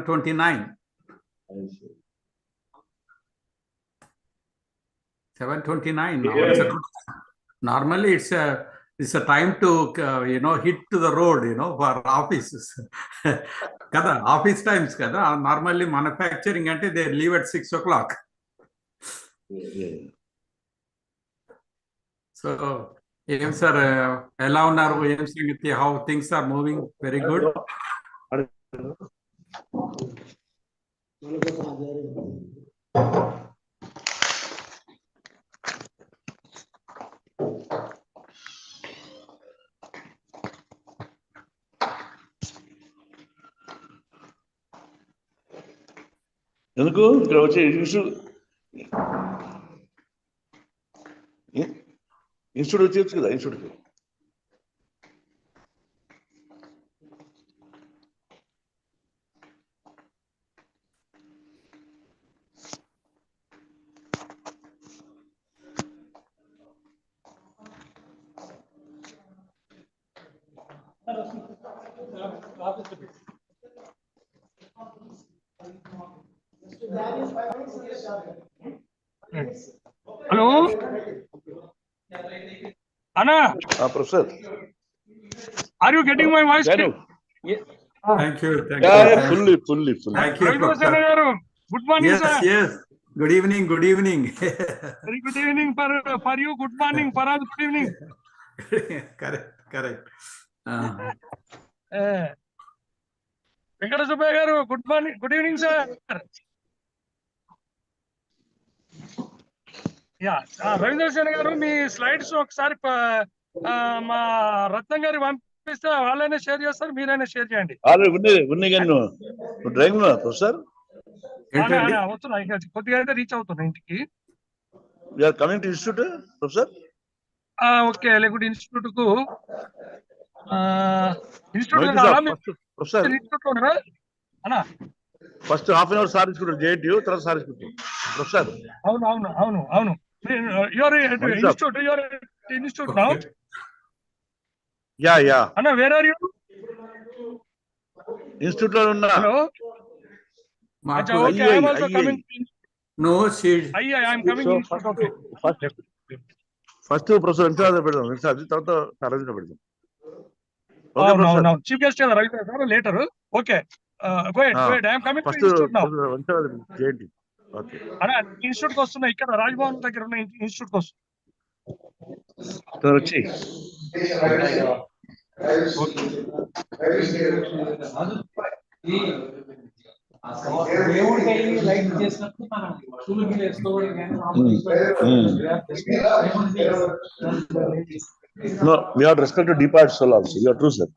7:29. 7:29 now. It's a good. Normally, it's a time to hit to the road, for offices. Kada office times kada. Normally, manufacturing ante they leave at 6 o'clock. So, sir, how things are moving? Very good. ఎందుకు ఇక్కడ వచ్చే institute వచ్చేయచ్చు కదా ఇన్స్టిట్యూట్కి. Hello, Anna. Professor, Are you getting my voice? Thank you. Thank you. Fully. Thank you, Professor. Good morning, yes, sir. Yes. Good evening. Very good evening for you. Good morning for us. Good evening. Correct. Venkata Subbaya garu, good morning. Good evening, sir. Yeah. Ravindra Sen garu, me slides ఒకసారి మా రత్నం గారి పంపిస్తే వాళ్ళైనా share చేస్తారు, మీరైనా share చేయండి. ఉన్నాయి కానీ నువ్వు డ్రైవింగ్ ప్రొఫెసర్ వస్తున్నా, ఇక కొద్దిగా అయితే రీచ్ అవుతున్నా ఇంటికి. Coming to institute professor. Okay, లేకుంటే ఇన్స్టిట్యూట్ కు ఇన్స్టిట్యూట్ లో ఉన్నారా అన్నా? First half an hour sir తీసుకుంటారు జేఎన్టీయూ, తర్వాత సార్ తీసుకుంటారు ప్రొఫెసర్. అవును. Your institute now. యా అన్నా, వేర్ ఆర్ యూ? ఇన్స్టిట్యూట్ లో ఉన్నా. Hello. Okay, I am also coming. No, I'm coming. First professor incharge పెడదాం, తర్వాత అరేంజ్ పెడదాం. No. Chief guest కదా Ravi sir, later. Okay, go ahead. I am coming to institute now. JNT. Okay అన్నా, institute కి వస్తున్నా, ఇక్కడ రాజ్భవన్ దగ్గర ఉన్న ఇన్స్టిట్యూట్ కి వస్తున్నా. వచ్చి లైట్ చేసినప్పుడు మనం షూలు మీద వేసుకోవడం కానీ No, we have respect to depart soul also. You are true, sir.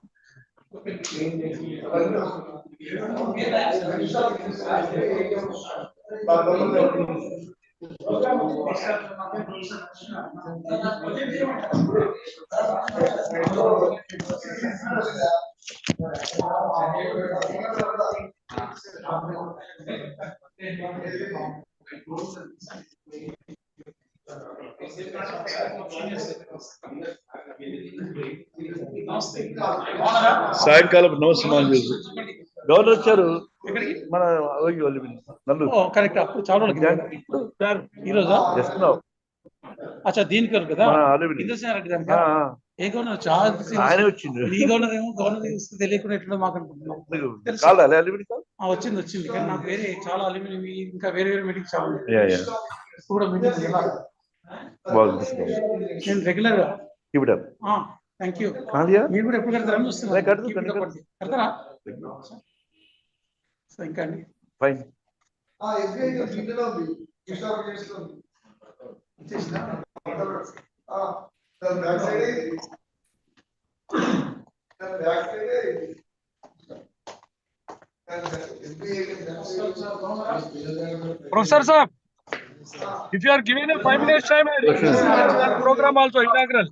సాయంకాలం నో సినిమా గవర్నర్ వచ్చారు మన నల్లూరు. కరెక్ట్, అప్పుడు చాలా ఈ రోజా చేస్తున్నావు. అచ్చా, దీనికి కదా ఇంద్రసేనారెడ్డి దానికి ఏ గవర్నర్ చాలా ఆయన వచ్చిండు. ఈ గవర్నర్ ఏమో గవర్నర్ తెలియకుండా ఎట్లా మాకు అనుకుంటున్నాం. వచ్చింది కానీ నాకు వేరే చాలా అల్యూమినియం ఇంకా వేరే మీటింగ్స్ చాలా కూడా మీటింగ్స్ నేను రెగ్యులర్ గా. Thank you. మీరు కూడా ఎప్పుడు కడతారని చూస్తున్నారు. కడతారా? ఇంకా అండి fine. Professor sir, if you are giving a 5 minutes time, that program also inaugural.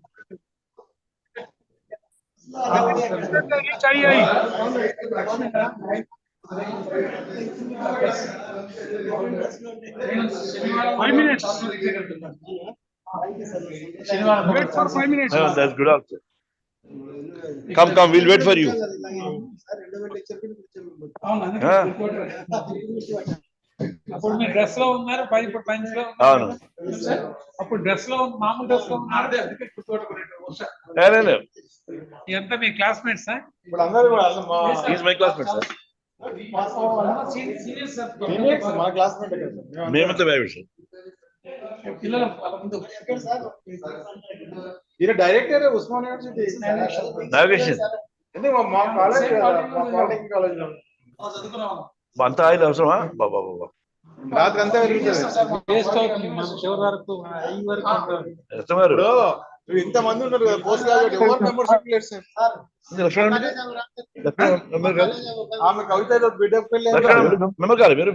चाहिए 5 minutes. Wait for 5 minutes. That's good also. Come, we'll wait for you. అప్పుడు మీ డ్రెస్ లో ఉన్నారు, ఇప్పుడు పంచ్ లో అవును. అప్పుడు డ్రెస్ లో మామూలు డ్రెస్ లో ఉన్నారు. ఎంత మీ classmates? He's my classmate, sir. మేమంతా batch sir. Director Osmania university Nageshan మా కాలేజ్ కాలేజ్ అంత ఆయిల్ అవసరమా? బాబా రాత్రి అంతా ఇంతమంది ఉన్నారు కదా పోస్ట్ గ్రాడ్యుయేట్ ఎవరు మెంబర్షిప్ లేదు సార్. ఆమె కవిత బిడ్డ పెళ్ళి మెంబర్ కాదు మీరు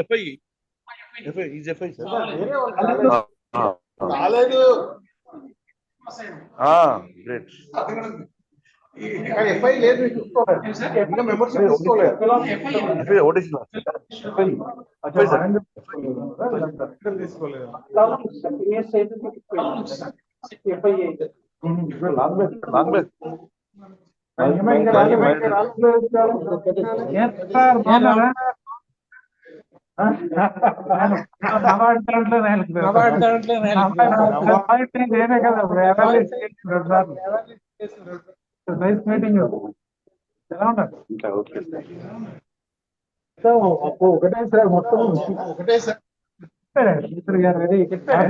ఎఫ్ఐ కాలేదు. గ్రేట్. ఎఫ్ఐ లేదు, ఇంకా మెంబర్షిప్ తీసుకోలేదు. ఒకటే సార్ మొత్తం ఒకటే సార్ రెడీ చెప్పారు.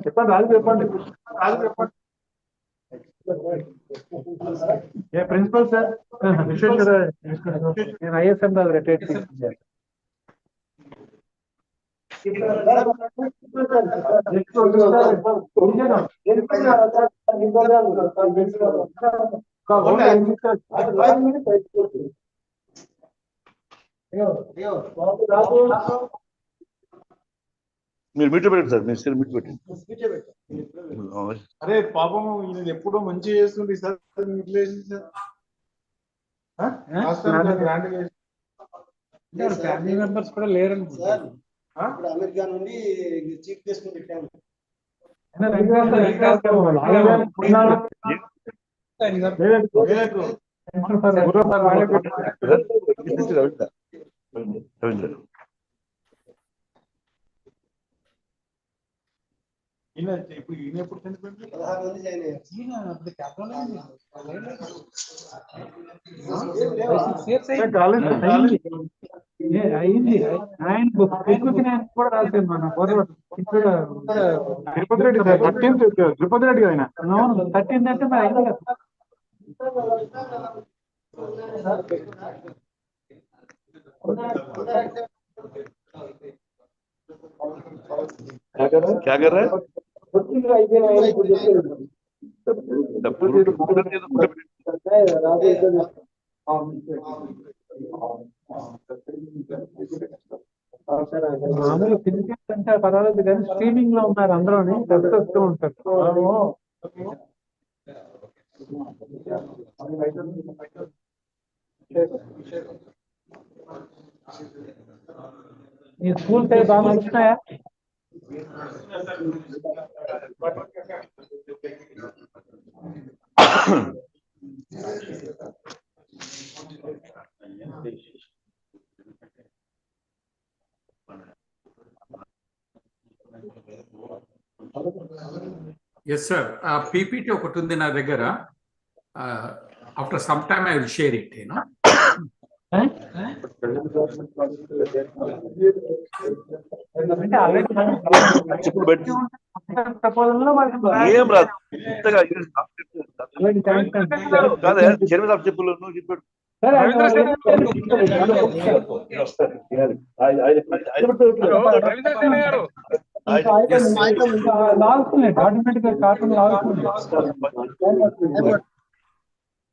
చెప్పండి రాజు, చెప్పండి ప్రిన్సిపల్ సార్ విశ్వేశ్వర నేను ఐఎస్ఎం రిటైర్డ్. మీరు మీటర్ పెట్టండి సార్, మీరు మీటర్ పెట్టండి. అరే పాపం ఈయన ఎప్పుడో మంచి చేస్తుంది సార్. ఫ్యామిలీ మెంబర్స్ కూడా లేరని అమెరికా నుండి చీఫ్ గెస్ట్ పెట్టాము. ఇప్పుడు ఈయన ఎప్పుడు చనిపోయింది? 16 మంది జాయిన్ అయ్యారు. అయింది. ఆయన బుక్ కూడా రాశాను మన తిరుపతి రెడ్డి సార్ 13th తిరుపతి రెడ్డి ఆయన 13 అంటే మరి అయింది కదా. क्या कर रहा है? మామూలు క్రికెట్ అంటే పర్వాలేదు కానీ స్ట్రీమింగ్ లో ఉన్నారు అందరూ వస్తూ ఉంటారు. ఈ స్కూల్ టైం బాగా నడుస్తున్నాయా? ఎస్ సార్, పీపీటీ ఒకటి ఉంది నా దగ్గర. After some time I will share it. చెప్పులు పెట్టి ఏం రాదు కాదే చైర్మన్ సాబ్ చెప్పులు నువ్వు చెప్పాడు.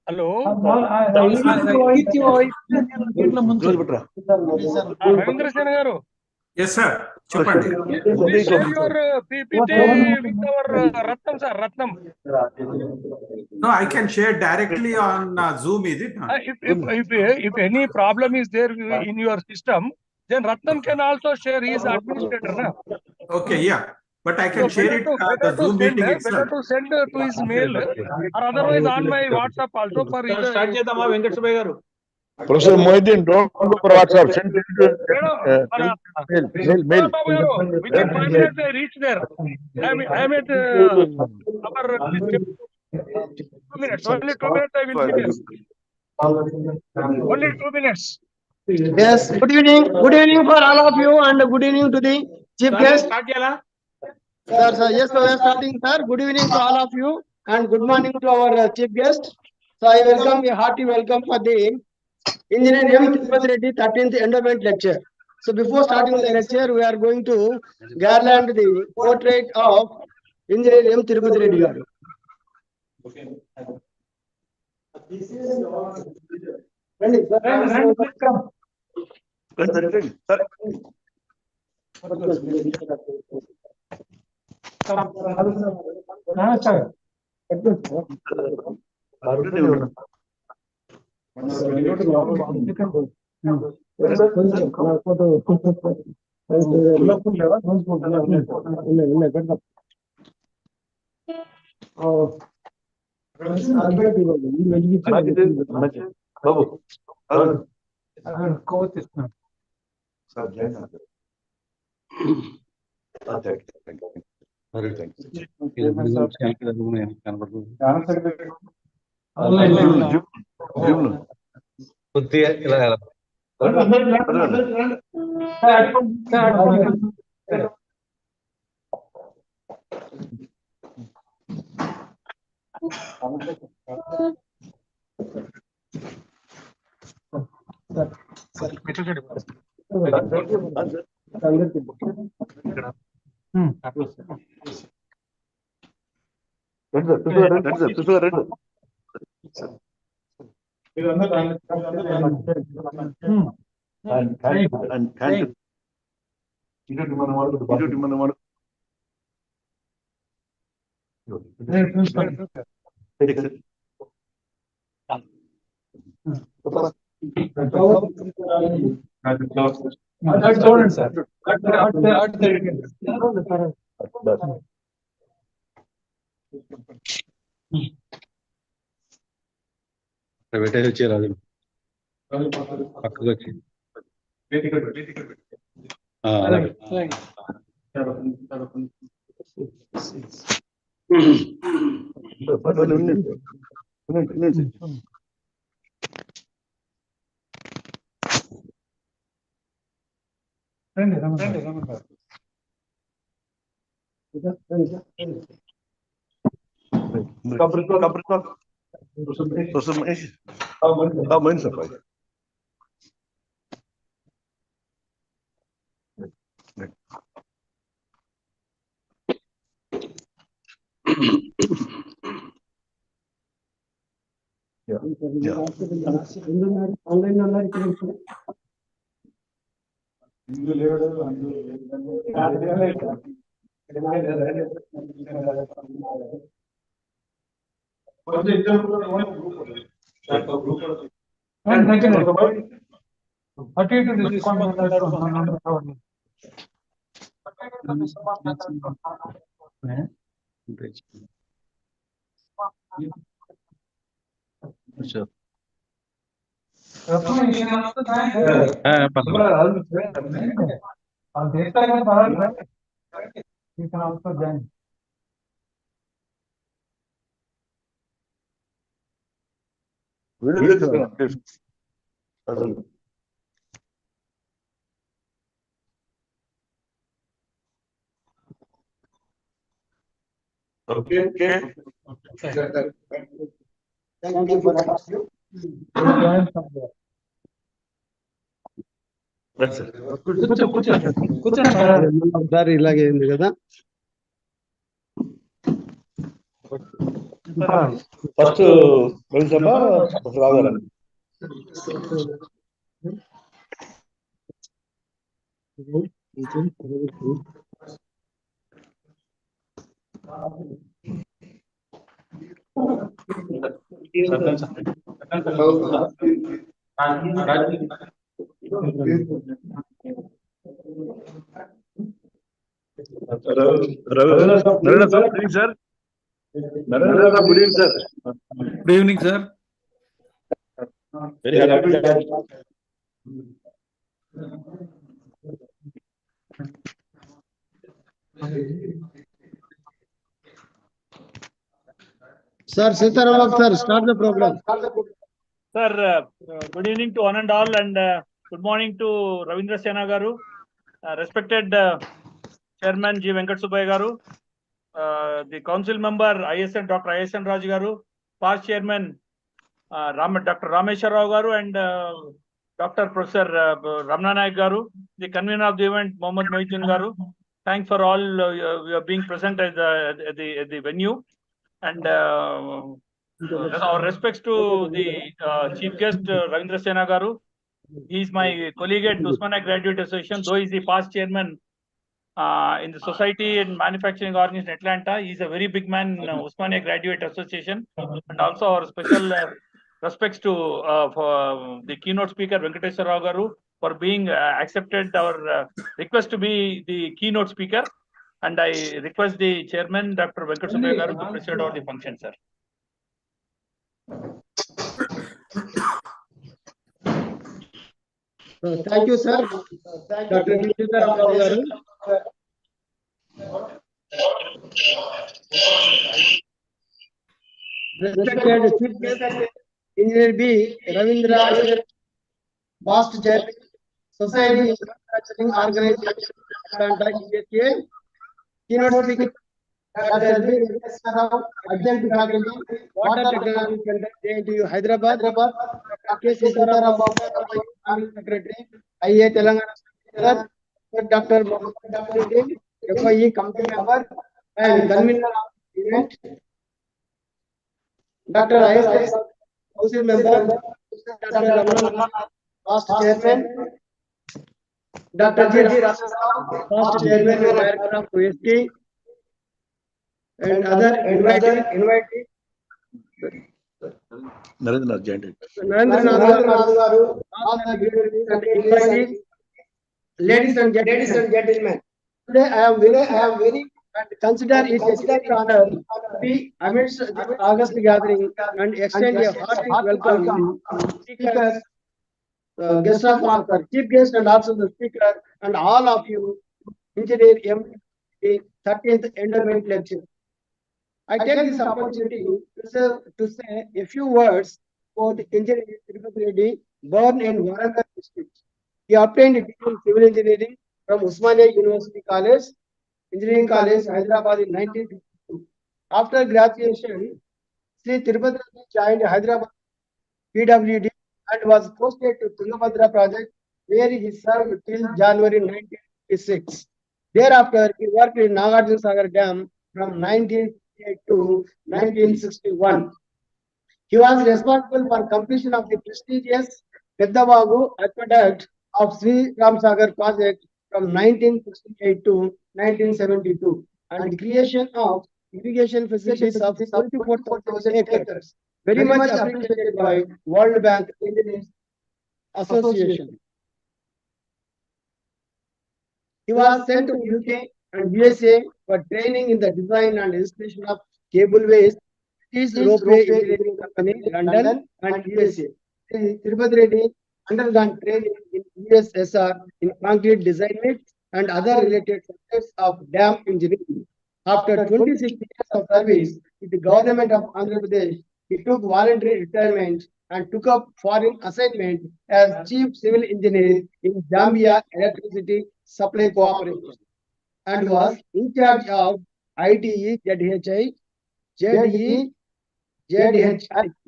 హలో రవీంద్ర సేన గారు. Yes sir. చెప్పండి. Please share your PPT with our Ratnam sir. Ratnam. No, I can share directly on Zoom, is it? If any problem is there in your system, then Ratnam can also share. He is administrator, na? Okay, yeah. But I can share it the Zoom meeting Better itself. to send to his mail or otherwise on my WhatsApp also for either. Professor Mohiddin, don't go for WhatsApp. Send it to mail. Within 5 minutes I reach there. I am at our 2 minutes. Only 2 minutes I will be there. Only 2 minutes. Yes, good evening for all of you and good evening to the chief guest. Sir, yes, we are starting, sir. Good evening to all of you and good morning to our chief guest. So I welcome a hearty welcome for the Engineer M. Thirpath Reddy 13th Endowment lecture. So before starting the lecture, we are going to garland the portrait of Engineer M. Thirpath Reddy garu. This is Reddy, sir. You can also join. Okay. Thank you for that. Join somewhere. ఒకసారి ఇలాగే ఉంది కదా first రాగారండి Narendra sir, good evening, sir. Narendra sir, good evening, sir. Good evening, sir. Very happy. Sir, Sitaram sir, start the program. Sir, good evening to one and all, and good morning to Ravindra Sena garu, respected Chairman G. Venkat Subbai garu, the Council Member ISN Dr. ISN Raj garu, past Chairman Dr. Rameshwar Rao garu, and Dr. Professor Ramna Naik garu, the convener of the event Mohammad Mohiddin garu. Thanks for all being present at the venue, and our respects to the chief guest Ravindra Sena garu. He is my colleague at Usmania Graduate Association, though he is the past chairman in the Society and Manufacturing Organization Atlanta. He is a very big man in Usmania Graduate Association, and also our special respects to for the keynote speaker Venkateswar Rao garu for being accepted our request to be the keynote speaker. And I request the chairman, Dr. Venkat Subbai garu, to preside over the function, sir. Thank you, sir. Dr. Sitaram garu. Respected Chief Guest, Engineer B. Ravindra, past chairman, Society Manufacturing Organization, Atlanta, USA. Keynote speaker, Dr. B. Rao, Adjunct Faculty, Water Technology Center, JNTU, Hyderabad. Dr. Sitaram, Family Secretary, IA Telangana, Dr. Mohammed, FIE Committee Member, and convener of the event. Dr. ISS, Council Member, Dr. Ramana, past Chairman, Dr. G. Rao, past Chairman and Director of OST, and other invitees. Narendra joined it. Narendra garu, and invitees, ladies and gentlemen. Today I am very and consider it a great honor to be amidst this August gathering and extend a hearty welcome to speakers, guest of honor, chief guest, and also the speaker, and all of you, Engineer M. 13th Endowment lecture. I take this opportunity to say a few words about Engineer Thirpath Reddy, born in Warangal district. He obtained a degree in civil engineering from Usmania University College, Engineering College, Hyderabad in 1952. After graduation, Sri Thirpath Reddy joined Hyderabad PWD and was posted to Tungabhadra project, where he served till January 1956. Thereafter, he worked in Nagarjuna Sagar Dam from 1958 to 1961. He was responsible for completion of the prestigious Peddavagu aqueduct of Sri Ram Sagar project from 1968 to 1972 and creation of irrigation facilities of 24,000 acres, very much appreciated by World Bank Engineers Association. He was sent to UK and USA for training in the design and installation of cableways. British Ropeway Engineering Company, London and USA. Thirpath Reddy undergone training in USSR in concrete design and other related subjects of dam engineering. After 26 years of service with the government of Andhra Pradesh, he took voluntary retirement and took up foreign assignment as chief civil engineer in Zambia Electricity Supply Corporation and was in charge of ITE ZDHI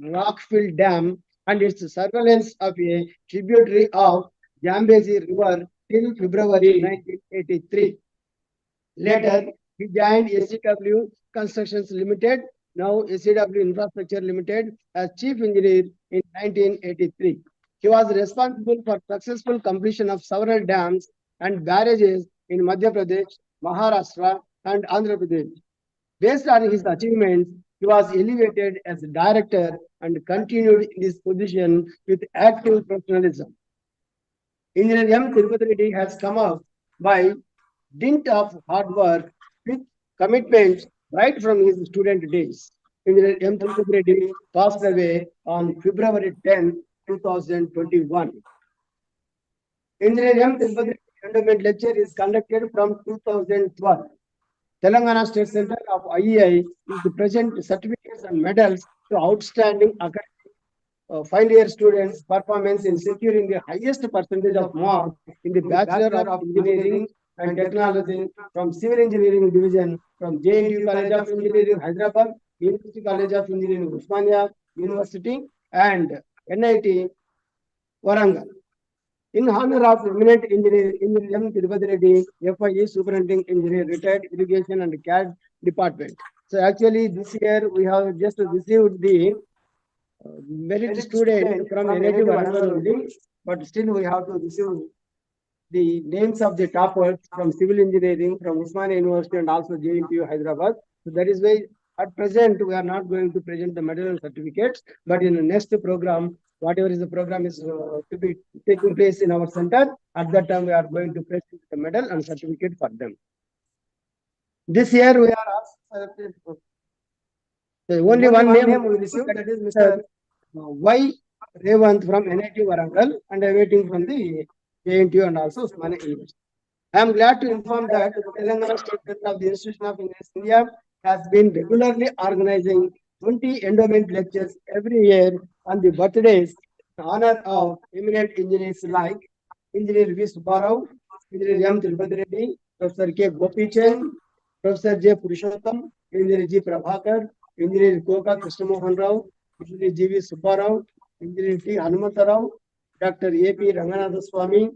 Rockfield Dam and its surveillance of a tributary of Zambezi River till February 1983. Later, he joined SCW Constructions Limited, now SCW Infrastructure Limited, as chief engineer in 1983. He was responsible for successful completion of several dams and barrages in Madhya Pradesh, Maharashtra, and Andhra Pradesh. Based on his achievements, he was elevated as director and continued in this position with active professionalism. Engineer M. Thirpath Reddy has come up by dint of hard work with commitment right from his student days. Engineer M. Thirpath Reddy passed away on February 10, 2021. Engineer M. Thirpath Reddy Endowment Lecture is conducted from 2012. Telangana State Center of IEI is to present certificates and medals to outstanding academic final year students' performance in securing the highest percentage of marks in the Bachelor of Engineering and Technology from Civil Engineering Division from JNTU College of Engineering, Hyderabad, University College of Engineering, Usmania University, and NIT, Warangal. In honor of eminent engineer M. Thirpath Reddy, FIE Superintending Engineer, retired Irrigation and CAD Department. So actually this year we have just received the merit student from NIT Warangal only, but still we have to receive the names of the toppers from Civil Engineering, from Usmania University and also JNTU Hyderabad. So that is why at present we are not going to present the medal and certificates, but in the next program, whatever is the program is to be taking place in our center, at that time we are going to present the medal and certificate for them. This year we are also selected. Only one name we received, that is Mr. Y. Revant from NIT Warangal, and awaiting from the JNTU and also Usmania University. I am glad to inform that the Telangana State Center of the Institution of Engineers India has been regularly organizing 20 endowment lectures every year on the birthdays in honor of eminent engineers like Engineer V. Subbarao, Engineer M. Thirpath Reddy, Professor K. Gopichan, Professor J. Purushottam, Engineer G. Prabhakar, Engineer Koka Krishnamohan Rao, Engineer G. V. Subbarao, Engineer T. Hanumantarao, Dr. A. P. Ranganatha Swami,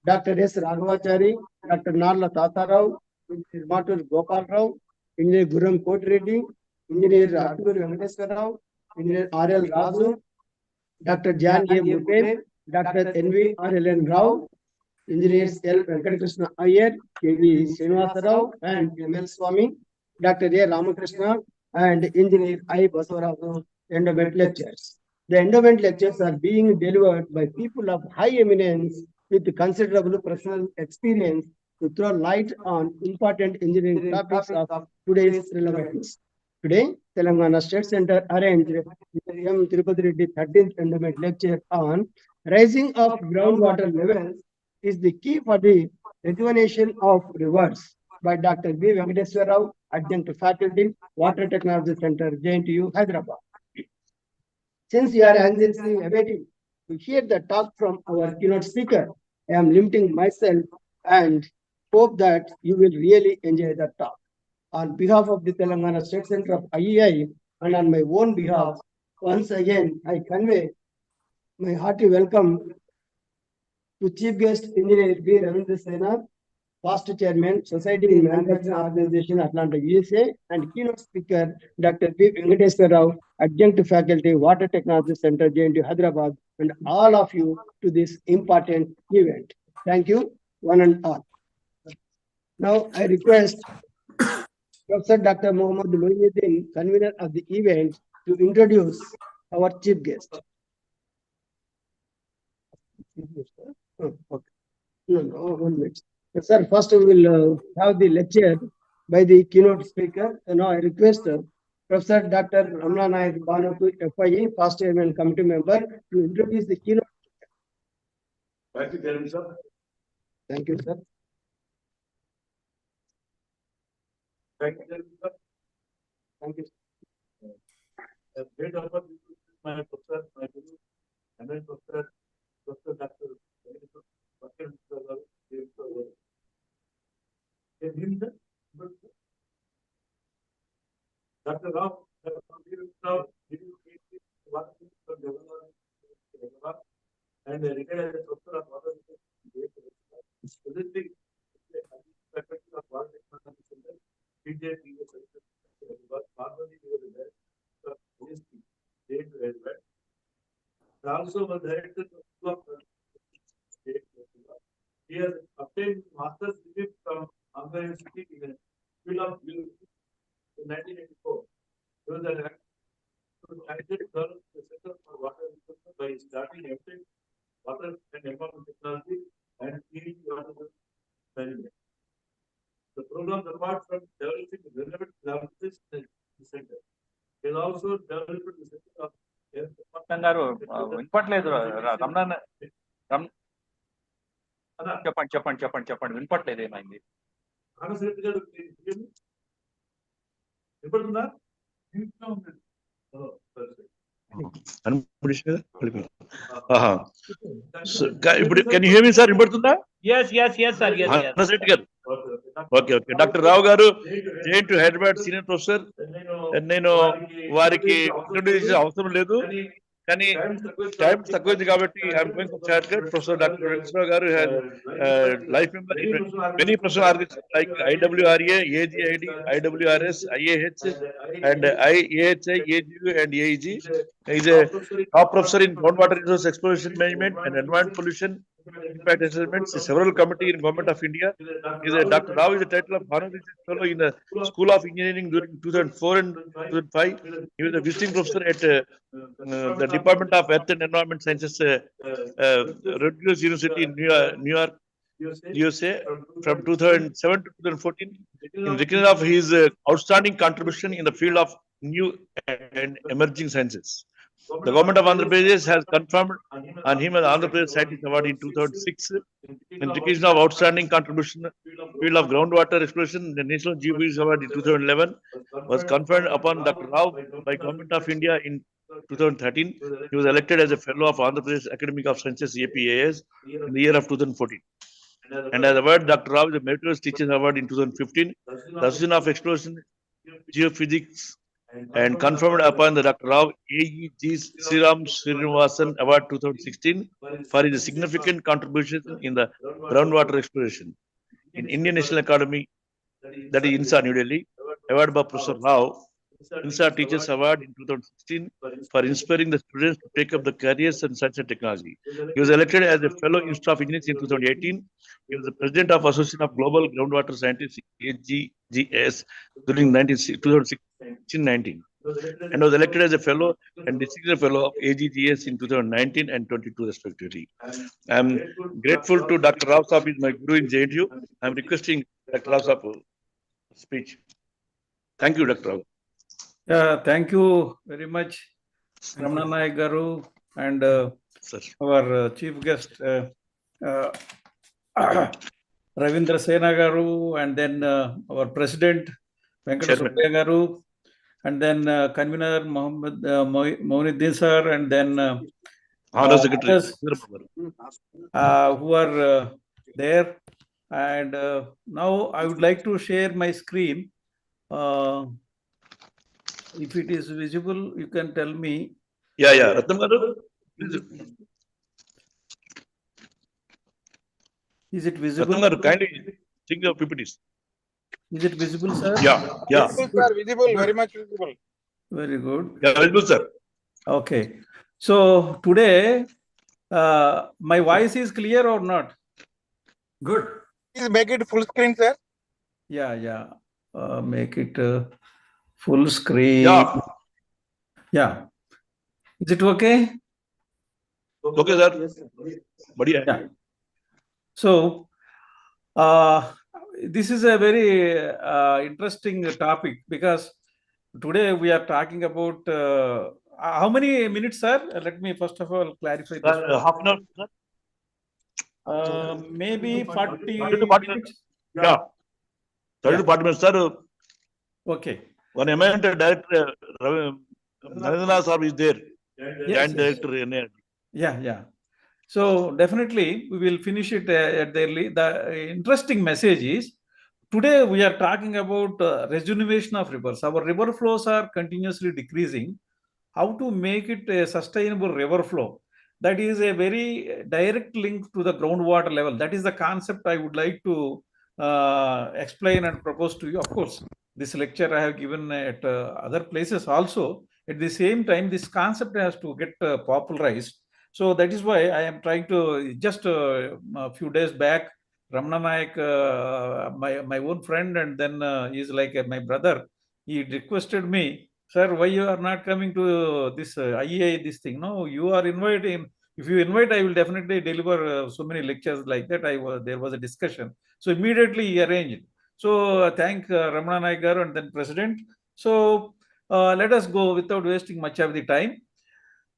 Dr. S. Raghavachari, Dr. Narla Tatarao, Engineer Matur Gopal Rao, Engineer Guram Kotireddy, Engineer Attur Venkateswar Rao, Engineer R. L. Raju, Dr. Jan A. Mupe, Dr. N. V. R. L. N. Rao, Engineers L. Venkatakrishna Iyer, K. V. Srinivasa Rao, and M. L. Swami, Dr. A. Ramakrishna, and Engineer I. Basavaraju endowment lectures. The endowment lectures are being delivered by people of high eminence with considerable professional experience to throw light on important engineering topics of today's relevance. Today, Telangana State Center arranged M. Thirpath Reddy 13th endowment lecture on rising of groundwater levels is the key for the rejuvenation of rivers by Dr. B. Venkateswar Rao, adjunct faculty, Water Technology Center, JNTU, Hyderabad. Since you are anxiously awaiting to hear the talk from our keynote speaker, I am limiting myself and hope that you will really enjoy the talk. On behalf of the Telangana State Center of IEI and on my own behalf, once again I convey my hearty welcome to Chief Guest Engineer B. Ravindra Sena, past Chairman, Society in Manufacturing Organization, Atlanta, USA, and keynote speaker, Dr. B. Venkateswar Rao, adjunct faculty, Water Technology Center, JNTU, Hyderabad, and all of you to this important event. Thank you, one and all. Now, I request Professor Dr. Mohammad Moinuddin, convener of the event, to introduce our chief guest. Oh, okay. No, 1 minute. Sir, first we will have the lecture by the keynote speaker. Now I request Professor Dr. Ramla Nayak Banoku, FIE, past chairman committee member, to introduce the keynote. Thank you, Chairman, sir. Thank you, sir. Thank you, Chairman, sir. Thank you. A great honor, my professor, my guru, and my Professor Dr. Dr. Rao, and retired as a professor of water presently faculty of water technology center, PJ also was director of he has obtained master's degree from Andhra University in the field of geology in 1984. He was an candidate developed the Center for Water Resources by starting MTech Water and Environment Technology and clean water management. The program, apart from developing relevant laboratories in the center, it also developed the center of గారు వినపట్లేదు రమణ చెప్పండి వినపట్లేదు ఏమైంది ఆనసరెడ్డి గారు వినపడుతుందా? ఇప్పుడు can you hear me, sir? వినపడుతుందా? yes sir yes ఆనసరెడ్డి గారు okay doctor రావు గారు JNTU Hyderabad senior professor. నేను వారికి అవసరం లేదు కానీ టైం తక్కువైంది కాబట్టి I'm going to chat professor doctor Venkatarao garu life member in many professional organisations like IWRA, AGID, IWRS, IAH and AHI, AGU and AEG. He is a top professor in groundwater resource exploration management and environment pollution impact assessments in several committees in Government of India. Dr. Rao is the title of honorary fellow in the School of Engineering during 2004 and 2005. He was a visiting professor at the Department of Earth and Environment Sciences, Reddy University in New York, USA, from 2007 to 2014. In recognition of his outstanding contribution in the field of new and emerging sciences, the government of Andhra Pradesh has confirmed on him an Andhra Pradesh Scientist Award in 2006. In recognition of outstanding contribution in the field of groundwater exploration, the National Geophysics Award in 2011 was conferred upon Dr. Rao by Government of India in 2013. He was elected as a fellow of Andhra Pradesh Academy of Sciences APAS in the year of 2014. And as a award, Dr. Rao is a Meritorious Teachers Award in 2015. The Association of Exploration Geophysics and conferred upon the Dr. Rao AEG Sriram Srinivasan Award 2016 for his significant contribution in the groundwater exploration. In Indian National Academy, that is INSA, New Delhi, award by Professor Rao, INSA Teachers Award in 2016 for inspiring the students to take up the careers in science and technology. He was elected as a fellow Institute of Engineers in 2018. He was the president of Association of Global Groundwater Scientists AGGS during 2016-19 and was elected as a fellow and distinguished fellow of AGGS in 2019 and 22 respectively. I am grateful to Dr. Rao Saab, is my guru in JNTU. I am requesting Dr. Rao Saab speech. Thank you, Dr. Rao. Thank you very much, Ramana Nayak Garu, and our chief guest, Ravindra Sena Garu, and then our president, Venkata Subbaya Garu, and then convener Mohammed Maunuddin sir, and then Secretary who are there. And now I would like to share my screen. If it is visible, you can tell me. Yeah. Ratnam Garu, is it visible? Ratnam Garu, kindly think of PPTs. Is it visible, sir? Yeah. Visible, sir. Visible. Very much visible. Very good. Yeah, visible, sir. Okay. So today, my voice is clear or not? Good. Please make it full screen, sir. Yeah. Make it full screen. Yeah. Is it okay? Okay, sir. Badhiya. Yeah. So, this is a very interesting topic because today we are talking about how many minutes, sir? Let me first of all clarify this. Half an hour, sir. Maybe 40 minutes. Yeah. 30 to 40 minutes, sir. Okay. One eminent director, Narendra Saab is there. Yes, Joint director. Yeah. So definitely we will finish it at the early. The interesting message is today we are talking about rejuvenation of rivers. Our river flows are continuously decreasing. How to make it a sustainable river flow? That is a very direct link to the groundwater level. That is the concept I would like to explain and propose to you. Of course, this lecture I have given at other places also. At the same time, this concept has to get popularized. So that is why I am trying to just a few days back Ramana Nayak, my own friend, and then he's like my brother. He requested me, sir, why you are not coming to this IEA, this thing? No, you are inviting. If you invite, I will definitely deliver so many lectures like that. There was a discussion. So immediately he arranged. So thank Ramana Nayak garu and then President. So let us go without wasting much of the time.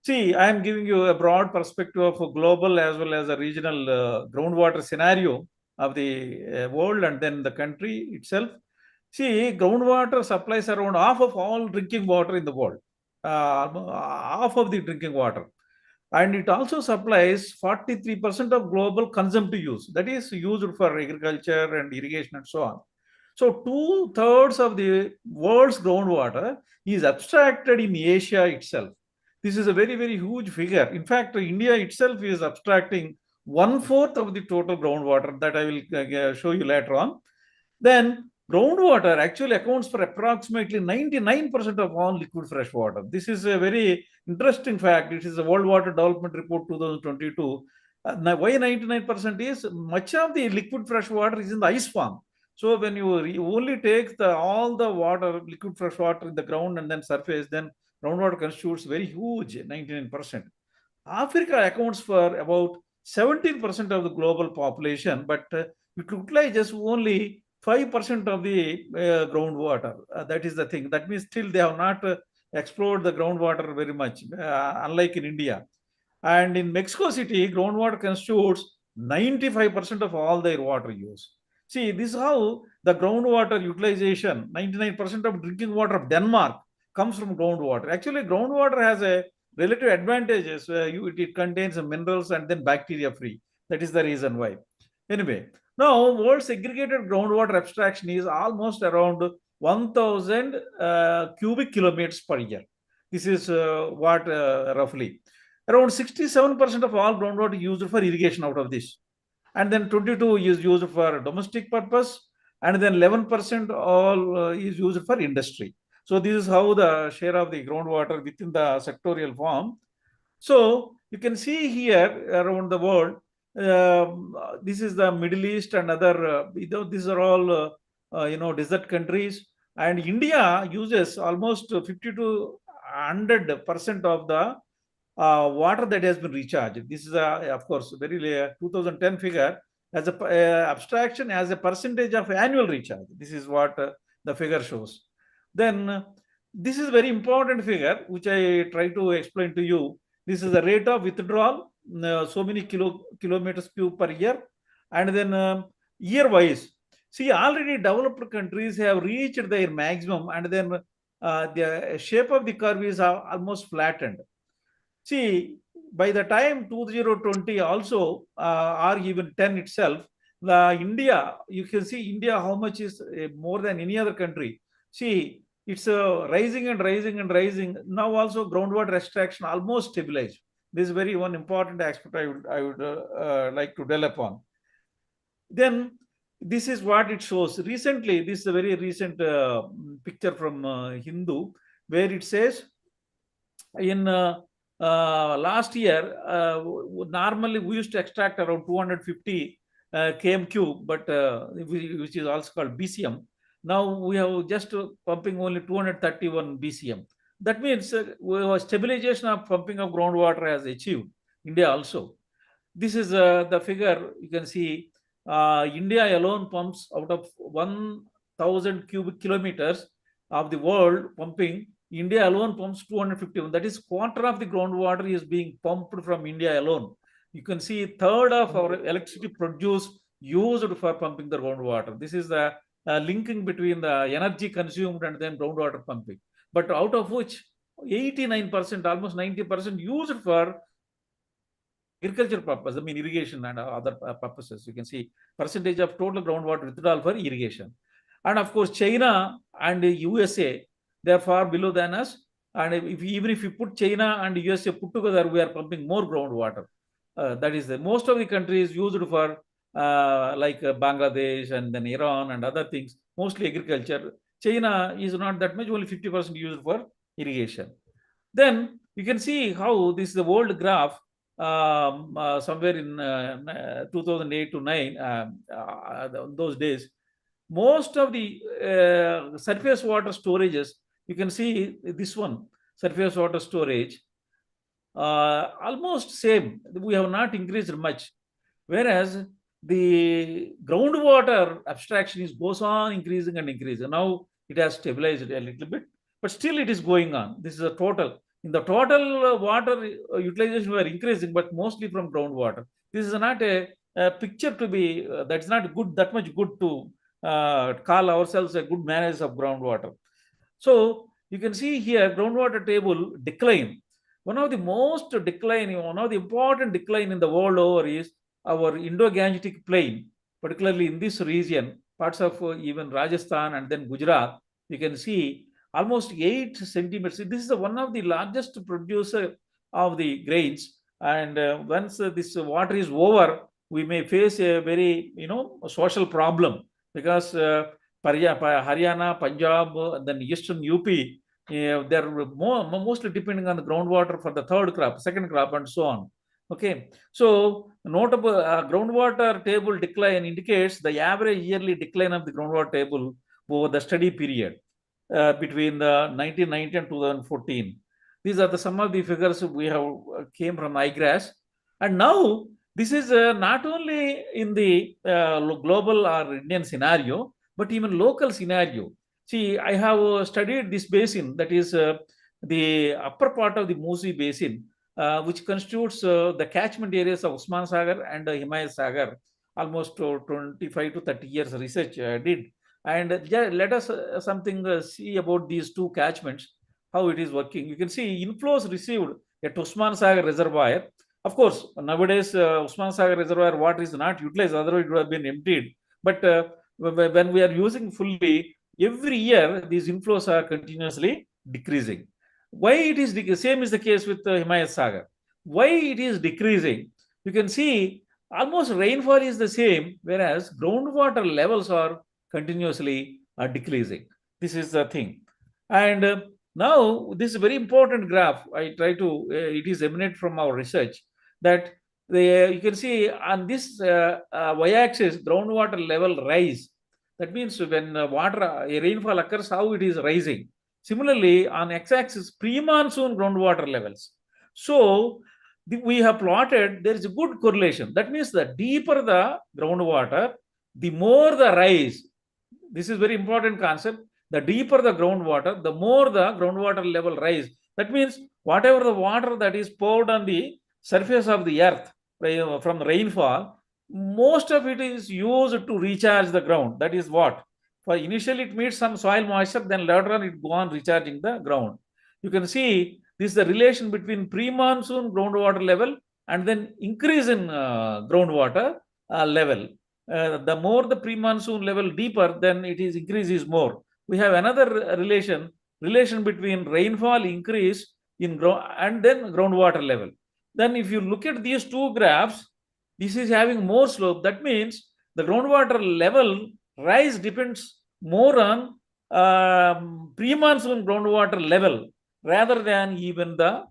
See, I am giving you a broad perspective of a global as well as a regional groundwater scenario of the world and then the country itself. See, groundwater supplies around half of all drinking water in the world, half of the drinking water. And it also supplies 43% of global consumptive use, that is used for agriculture and irrigation and so on. So 2/3 of the world's groundwater is abstracted in Asia itself. This is a very, very huge figure. In fact, India itself is abstracting 1/4 of the total groundwater that I will show you later on. Then groundwater actually accounts for approximately 99% of all liquid fresh water. This is a very interesting fact. It is a World Water Development Report 2022. Now, why 99% is much of the liquid fresh water is in the ice form. So when you only take all the water, liquid fresh water in the ground and then surface, then groundwater constitutes very huge, 99%. Africa accounts for about 17% of the global population, but it utilizes only 5% of the groundwater. That is the thing. That means still they have not explored the groundwater very much, unlike in India. And in Mexico City, groundwater constitutes 95% of all their water use. See, this is how the groundwater utilization, 99% of drinking water of Denmark comes from groundwater. Actually, groundwater has a relative advantages. It contains minerals and then bacteria free. That is the reason why. Anyway, now world's aggregated groundwater abstraction is almost around 1,000 cubic kilometers per year. This is what roughly. Around 67% of all groundwater used for irrigation out of this. And then 22 is used for domestic purpose. And then 11% all is used for industry. So this is how the share of the groundwater within the sectorial form. So you can see here around the world, this is the Middle East and other, these are all, desert countries. And India uses almost 50 to 100% of the water that has been recharged. This is, of course, very 2010 figure as a abstraction as a percentage of annual recharge. This is what the figure shows. Then this is very important figure, which I try to explain to you. This is the rate of withdrawal, so many kilometers cube per year. And then year-wise, see, already developed countries have reached their maximum, and then the shape of the curve is almost flattened. See, by the time 2020 also, or even 10 itself, India, you can see India, how much is more than any other country. See, it's rising and rising and rising. Now also groundwater extraction almost stabilized. This is very one important aspect I would like to dwell upon. Then this is what it shows. Recently, this is a very recent picture from Hindu, where it says in last year, normally we used to extract around 250 km cube, but which is also called BCM. Now we have just pumping only 231 BCM. That means stabilization of pumping of groundwater has achieved. India also. This is the figure you can see. India alone pumps out of 1,000 cubic kilometers of the world pumping. India alone pumps 251. That is quarter of the groundwater is being pumped from India alone. You can see third of our electricity produced used for pumping the groundwater. This is the linking between the energy consumed and then groundwater pumping. But out of which 89%, almost 90% used for agriculture purpose, I mean irrigation and other purposes. You can see percentage of total groundwater withdrawal for irrigation. And of course, China and USA, they are far below than us. And even if you put China and USA put together, we are pumping more groundwater. That is most of the countries used for like Bangladesh and then Iran and other things, mostly agriculture. China is not that much, only 50% used for irrigation. Then you can see how this is the world graph. somewhere in 2008 to 9, those days, most of the surface water storages, you can see this one, surface water storage, almost same. We have not increased much. Whereas the groundwater abstraction goes on increasing and increasing. Now it has stabilized a little bit, but still it is going on. This is a total. In the total water utilization, we are increasing, but mostly from groundwater. This is not a picture to be, that's not good, that much good to call ourselves a good managers of groundwater. So you can see here groundwater table decline. One of the important decline in the world over is our Indo-Gangetic plain, particularly in this region, parts of even Rajasthan and then Gujarat. You can see almost 8 centimeters. This is one of the largest producer of the grains. And once this water is over, we may face a very, social problem, because Haryana, Punjab, then Eastern UP, they're mostly depending on the groundwater for the third crop, second crop, and so on. Okay, so notable groundwater table decline indicates the average yearly decline of the groundwater table over the study period between the 1990 and 2014. These are some of the figures we have came from IGRAS, and now this is not only in the global or Indian scenario, but even local scenario. See, I have studied this basin, that is the upper part of the Musi basin, which constitutes the catchment areas of Usman Sagar and Himayat Sagar. Almost 25 to 30 years research I did. And let us see about these two catchments, how it is working. You can see inflows received at Usman Sagar Reservoir. Of course, nowadays Usman Sagar Reservoir water is not utilized, otherwise it would have been emptied. But when we are using fully, every year these inflows are continuously decreasing. Why it is same is the case with Himayat Sagar. Why it is decreasing? You can see almost rainfall is the same, whereas groundwater levels are continuously decreasing. This is the thing. And now this is a very important graph. I try to, it is emanate from our research, that you can see on this y-axis groundwater level rise. That means when rainfall occurs, how it is rising. Similarly, on x-axis, pre-monsoon groundwater levels. So we have plotted, there is a good correlation. That means the deeper the groundwater, the more the rise. This is very important concept. The deeper the groundwater, the more the groundwater level rise. That means whatever the water that is poured on the surface of the earth from the rainfall, most of it is used to recharge the ground. That is what? For initially it meets some soil moisture, then later on it go on recharging the ground. You can see this is the relation between pre-monsoon groundwater level and then increase in groundwater level. The more the pre-monsoon level deeper, then it is increases more. We have another relation between rainfall increase in and then groundwater level. Then if you look at these two graphs, this is having more slope. That means the groundwater level rise depends more on pre-monsoon groundwater level rather than even the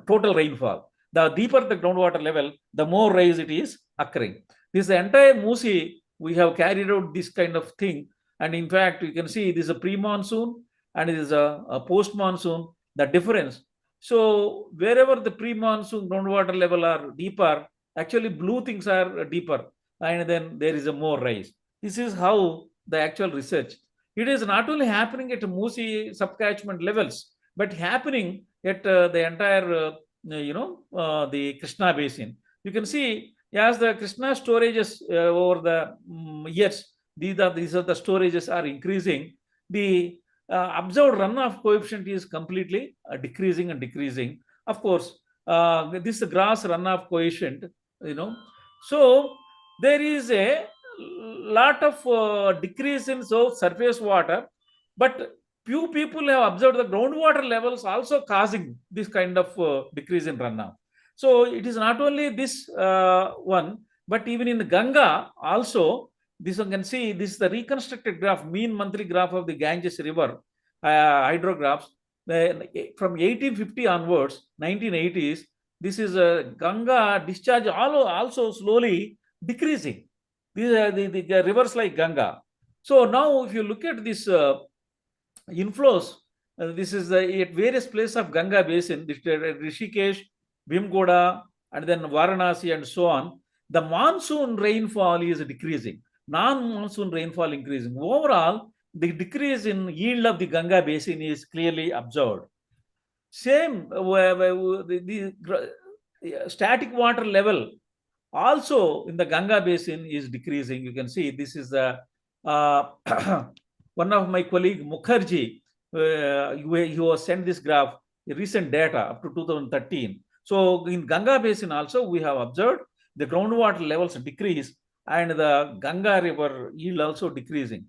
total rainfall. The deeper the groundwater level, the more rise it is occurring. This entire Musi, we have carried out this kind of thing. And in fact, you can see this is a pre-monsoon and it is a post-monsoon, the difference. So wherever the pre-monsoon groundwater level are deeper, actually blue things are deeper, and then there is a more rise. This is how the actual research. It is not only happening at Musi subcatchment levels, but happening at the entire, the Krishna basin. You can see as the Krishna storages over the years, these are the storages are increasing. The observed runoff coefficient is completely decreasing and decreasing. Of course, this gross runoff coefficient, So there is a lot of decrease in surface water, but few people have observed the groundwater levels also causing this kind of decrease in runoff. So it is not only this one, but even in the Ganga also, this one can see, this is the reconstructed graph, mean monthly graph of the Ganges River hydrographs. from 1850 onwards, 1980s, this is a Ganga discharge also slowly decreasing. These are the rivers like Ganga. So now if you look at this inflows, this is at various places of Ganga basin, Rishikesh, Bhimgoda, and then Varanasi and so on. The monsoon rainfall is decreasing, non-monsoon rainfall increasing. Overall, the decrease in yield of the Ganga basin is clearly observed. Same, the static water level also in the Ganga basin is decreasing. You can see this is the one of my colleague Mukherjee, he was sent this graph, recent data up to 2013. So in Ganga basin also we have observed the groundwater levels decrease and the Ganga river yield also decreasing.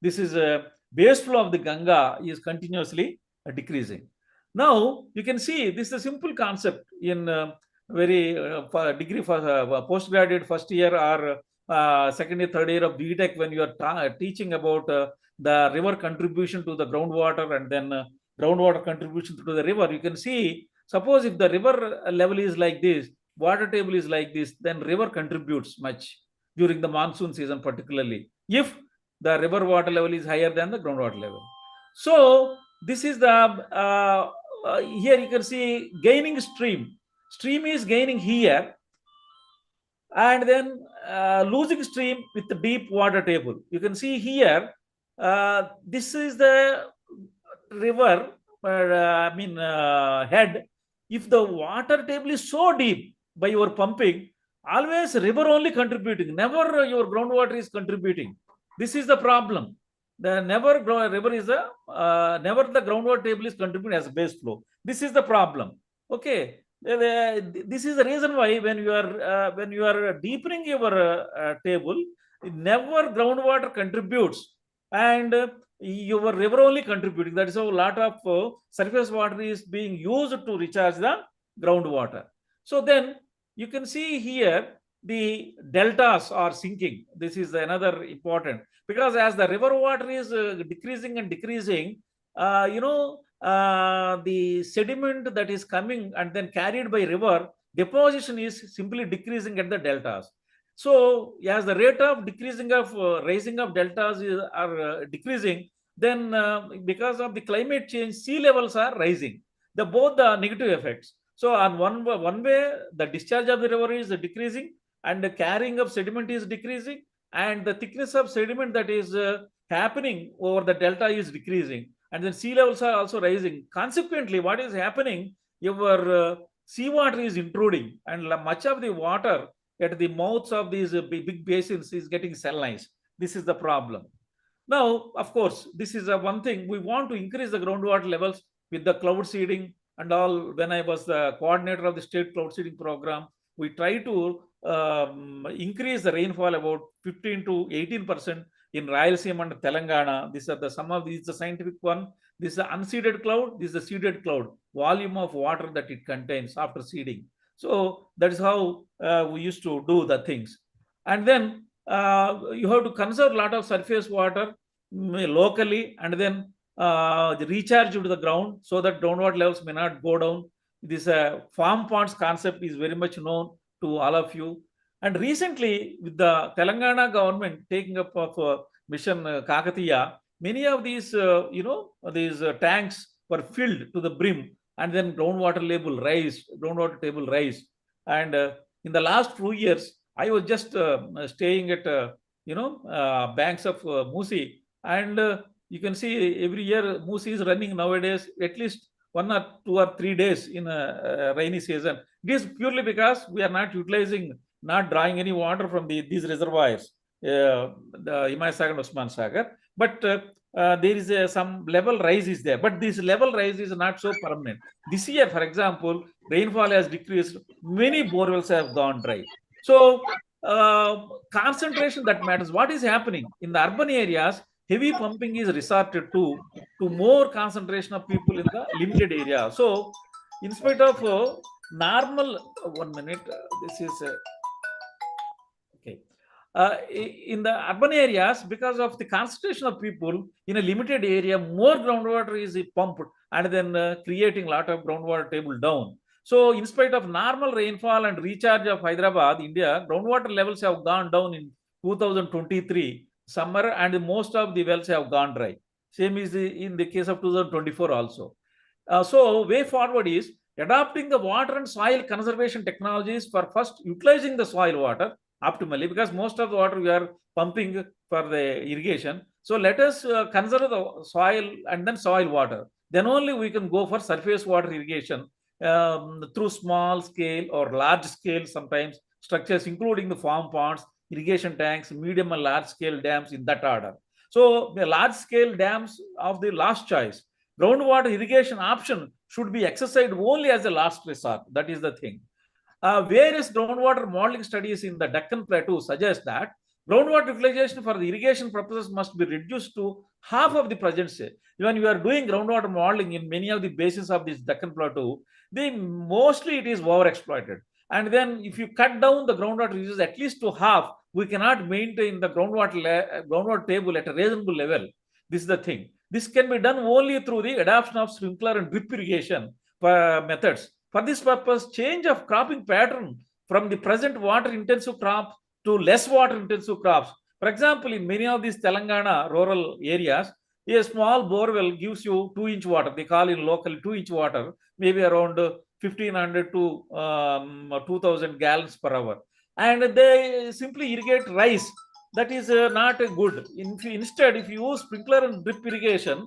This is a base flow of the Ganga is continuously decreasing. Now you can see this is a simple concept in very degree for postgraduate first year or second year, third year of BTech, when you are teaching about the river contribution to the groundwater and then groundwater contribution to the river. You can see, suppose if the river level is like this, water table is like this, then river contributes much during the monsoon season, particularly if the river water level is higher than the groundwater level. So this is the here you can see gaining stream. Stream is gaining here and then losing stream with the deep water table. You can see here, this is the river, head. If the water table is so deep by your pumping, always river only contributing, never your groundwater is contributing. This is the problem. The never river is never the groundwater table is contributing as a base flow. This is the problem. Okay. This is the reason why when you are deepening your table, never groundwater contributes and your river only contributing. That is how a lot of surface water is being used to recharge the groundwater. So then you can see here the deltas are sinking. This is another important, because as the river water is decreasing and decreasing, the sediment that is coming and then carried by river, deposition is simply decreasing at the deltas. So as the rate of decreasing of rising of deltas are decreasing, then because of the climate change, sea levels are rising. Both the negative effects. So on one way, the discharge of the river is decreasing and the carrying of sediment is decreasing, and the thickness of sediment that is happening over the delta is decreasing, and then sea levels are also rising. Consequently, what is happening? Your seawater is intruding, and much of the water at the mouths of these big basins is getting salinized. This is the problem. Now, of course, this is one thing. We want to increase the groundwater levels with the cloud seeding and all. When I was the coordinator of the state cloud seeding program, we try to increase the rainfall about 15 to 18% in Rayalaseema and Telangana. These are some of these, the scientific one. This is the unseeded cloud. This is the seeded cloud. Volume of water that it contains after seeding. So that is how we used to do the things. And then you have to conserve a lot of surface water locally, and then recharge to the ground so that groundwater levels may not go down. This farm ponds concept is very much known to all of you. And recently, with the Telangana government taking up of Mission Kakatiya, many of these, these tanks were filled to the brim, and then groundwater table rise. And in the last 2 years, I was just staying at, banks of Musi, and you can see every year Musi is running nowadays at least 1 or 2 or 3 days in a rainy season. This is purely because we are not drawing any water from these reservoirs, the Himaya Sagar and Usman Sagar. But there is some level rise is there. But this level rise is not so permanent. This year, for example, rainfall has decreased. Many borewells have gone dry. So concentration that matters. What is happening in the urban areas? Heavy pumping is resorted to more concentration of people in the limited area. So in spite of normal, 1 minute, this is okay. In the urban areas, because of the concentration of people in a limited area, more groundwater is pumped and then creating a lot of groundwater table down. So in spite of normal rainfall and recharge of Hyderabad, India, groundwater levels have gone down in 2023 summer, and most of the wells have gone dry. Same is in the case of 2024 also. So way forward is adopting the water and soil conservation technologies for first utilizing the soil water optimally, because most of the water we are pumping for the irrigation. So let us conserve the soil and then soil water. Then only we can go for surface water irrigation through small scale or large scale sometimes structures, including the farm ponds, irrigation tanks, medium and large scale dams, in that order. So the large scale dams of the last choice. Groundwater irrigation option should be exercised only as a last resort. That is the thing. Various groundwater modeling studies in the Deccan Plateau suggest that groundwater utilization for the irrigation purposes must be reduced to half of the present state. When you are doing groundwater modeling in many of the basins of this Deccan Plateau, mostly it is overexploited. And then if you cut down the groundwater uses at least to half, we cannot maintain the groundwater table at a reasonable level. This is the thing. This can be done only through the adoption of sprinkler and drip irrigation methods. For this purpose, change of cropping pattern from the present water intensive crop to less water intensive crops. For example, in many of these Telangana rural areas, a small borewell gives you 2-inch water. They call in local 2-inch water, maybe around 1500 to 2000 gallons per hour. And they simply irrigate rice. That is not good. Instead, if you use sprinkler and drip irrigation,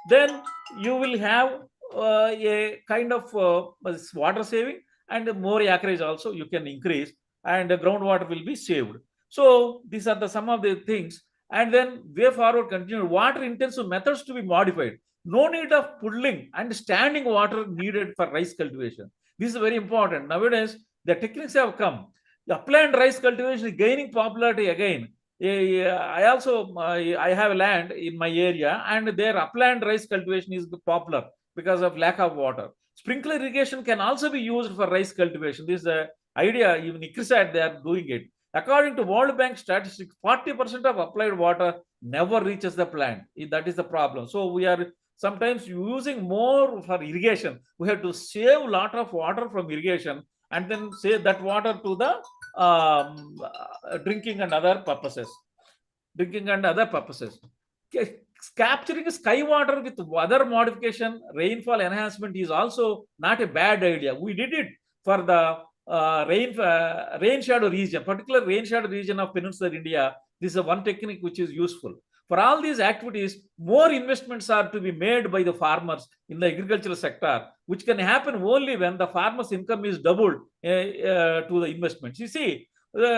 then you will have a kind of water saving, and more acreage also you can increase, and the groundwater will be saved. So these are some of the things. And then way forward continue, water intensive methods to be modified. No need of pulling and standing water needed for rice cultivation. This is very important. Nowadays, the techniques have come. The upland rice cultivation is gaining popularity again. I also I have land in my area, and their upland rice cultivation is popular because of lack of water. Sprinkler irrigation can also be used for rice cultivation. This is the idea. Even ICRISAT, they are doing it. According to World Bank statistics, 40% of applied water never reaches the plant. That is the problem. So we are sometimes using more for irrigation. We have to save a lot of water from irrigation and then save that water to the drinking and other purposes. Capturing sky water with weather modification, rainfall enhancement is also not a bad idea. We did it for the rain shadow region, particular rain shadow region of peninsular India. This is one technique which is useful. For all these activities, more investments are to be made by the farmers in the agricultural sector, which can happen only when the farmer's income is doubled to the investments. You see,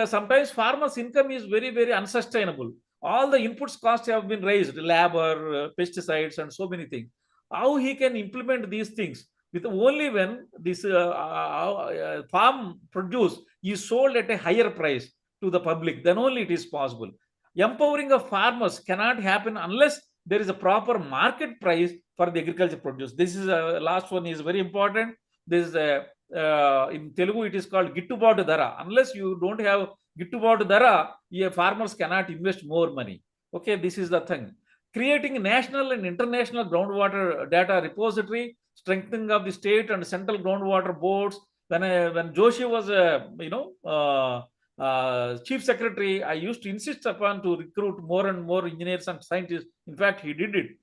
sometimes farmers' income is very, very unsustainable. All the inputs costs have been raised, labor, pesticides, and so many things. How he can implement these things? With only when this farm produce is sold at a higher price to the public, then only it is possible. Empowering of farmers cannot happen unless there is a proper market price for the agriculture produce. This is last one is very important. This is in Telugu it is called Gittubadu Dhara. Unless you don't have Gittubadu Dhara, farmers cannot invest more money. Okay, this is the thing. Creating a national and international groundwater data repository, strengthening of the state and central groundwater boards. When Joshi was chief secretary, I used to insist upon to recruit more and more engineers and scientists. In fact, he did it.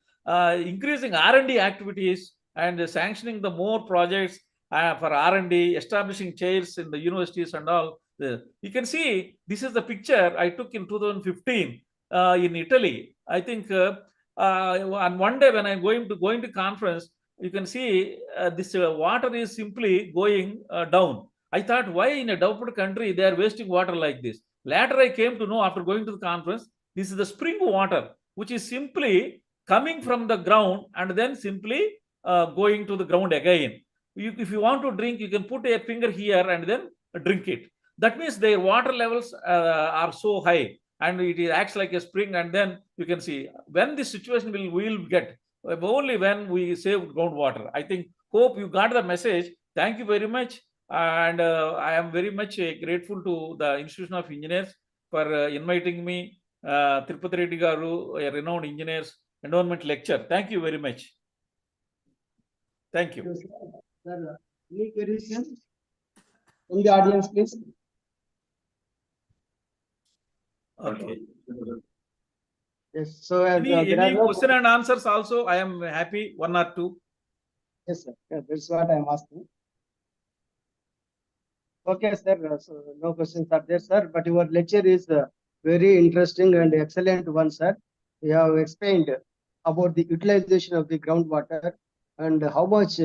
Increasing R&D activities and sanctioning the more projects for R&D, establishing chairs in the universities and all. You can see this is the picture I took in 2015 in Italy. I think on one day when I'm going to conference, you can see this water is simply going down. I thought, why in a developed country they are wasting water like this? Later I came to know after going to the conference, this is the spring water, which is simply coming from the ground and then simply going to the ground again. If you want to drink, you can put a finger here and then drink it. That means their water levels are so high, and it acts like a spring. And then you can see when this situation will get only when we save groundwater. I think, hope you got the message. Thank you very much. And I am very much grateful to the Institution of Engineers for inviting me. Thirpath Reddy Garu, a renowned engineers, endowment lecture. Thank you very much. Thank you. Sir, any queries from the audience, please? Okay. Yes, so as Any there are no question and answers also, I am happy, 1 or 2. yes, sir. Yeah, that's what I am asking. Okay, sir. So no questions are there, sir. But your lecture is very interesting and excellent one, sir. You have explained about the utilization of the groundwater and how much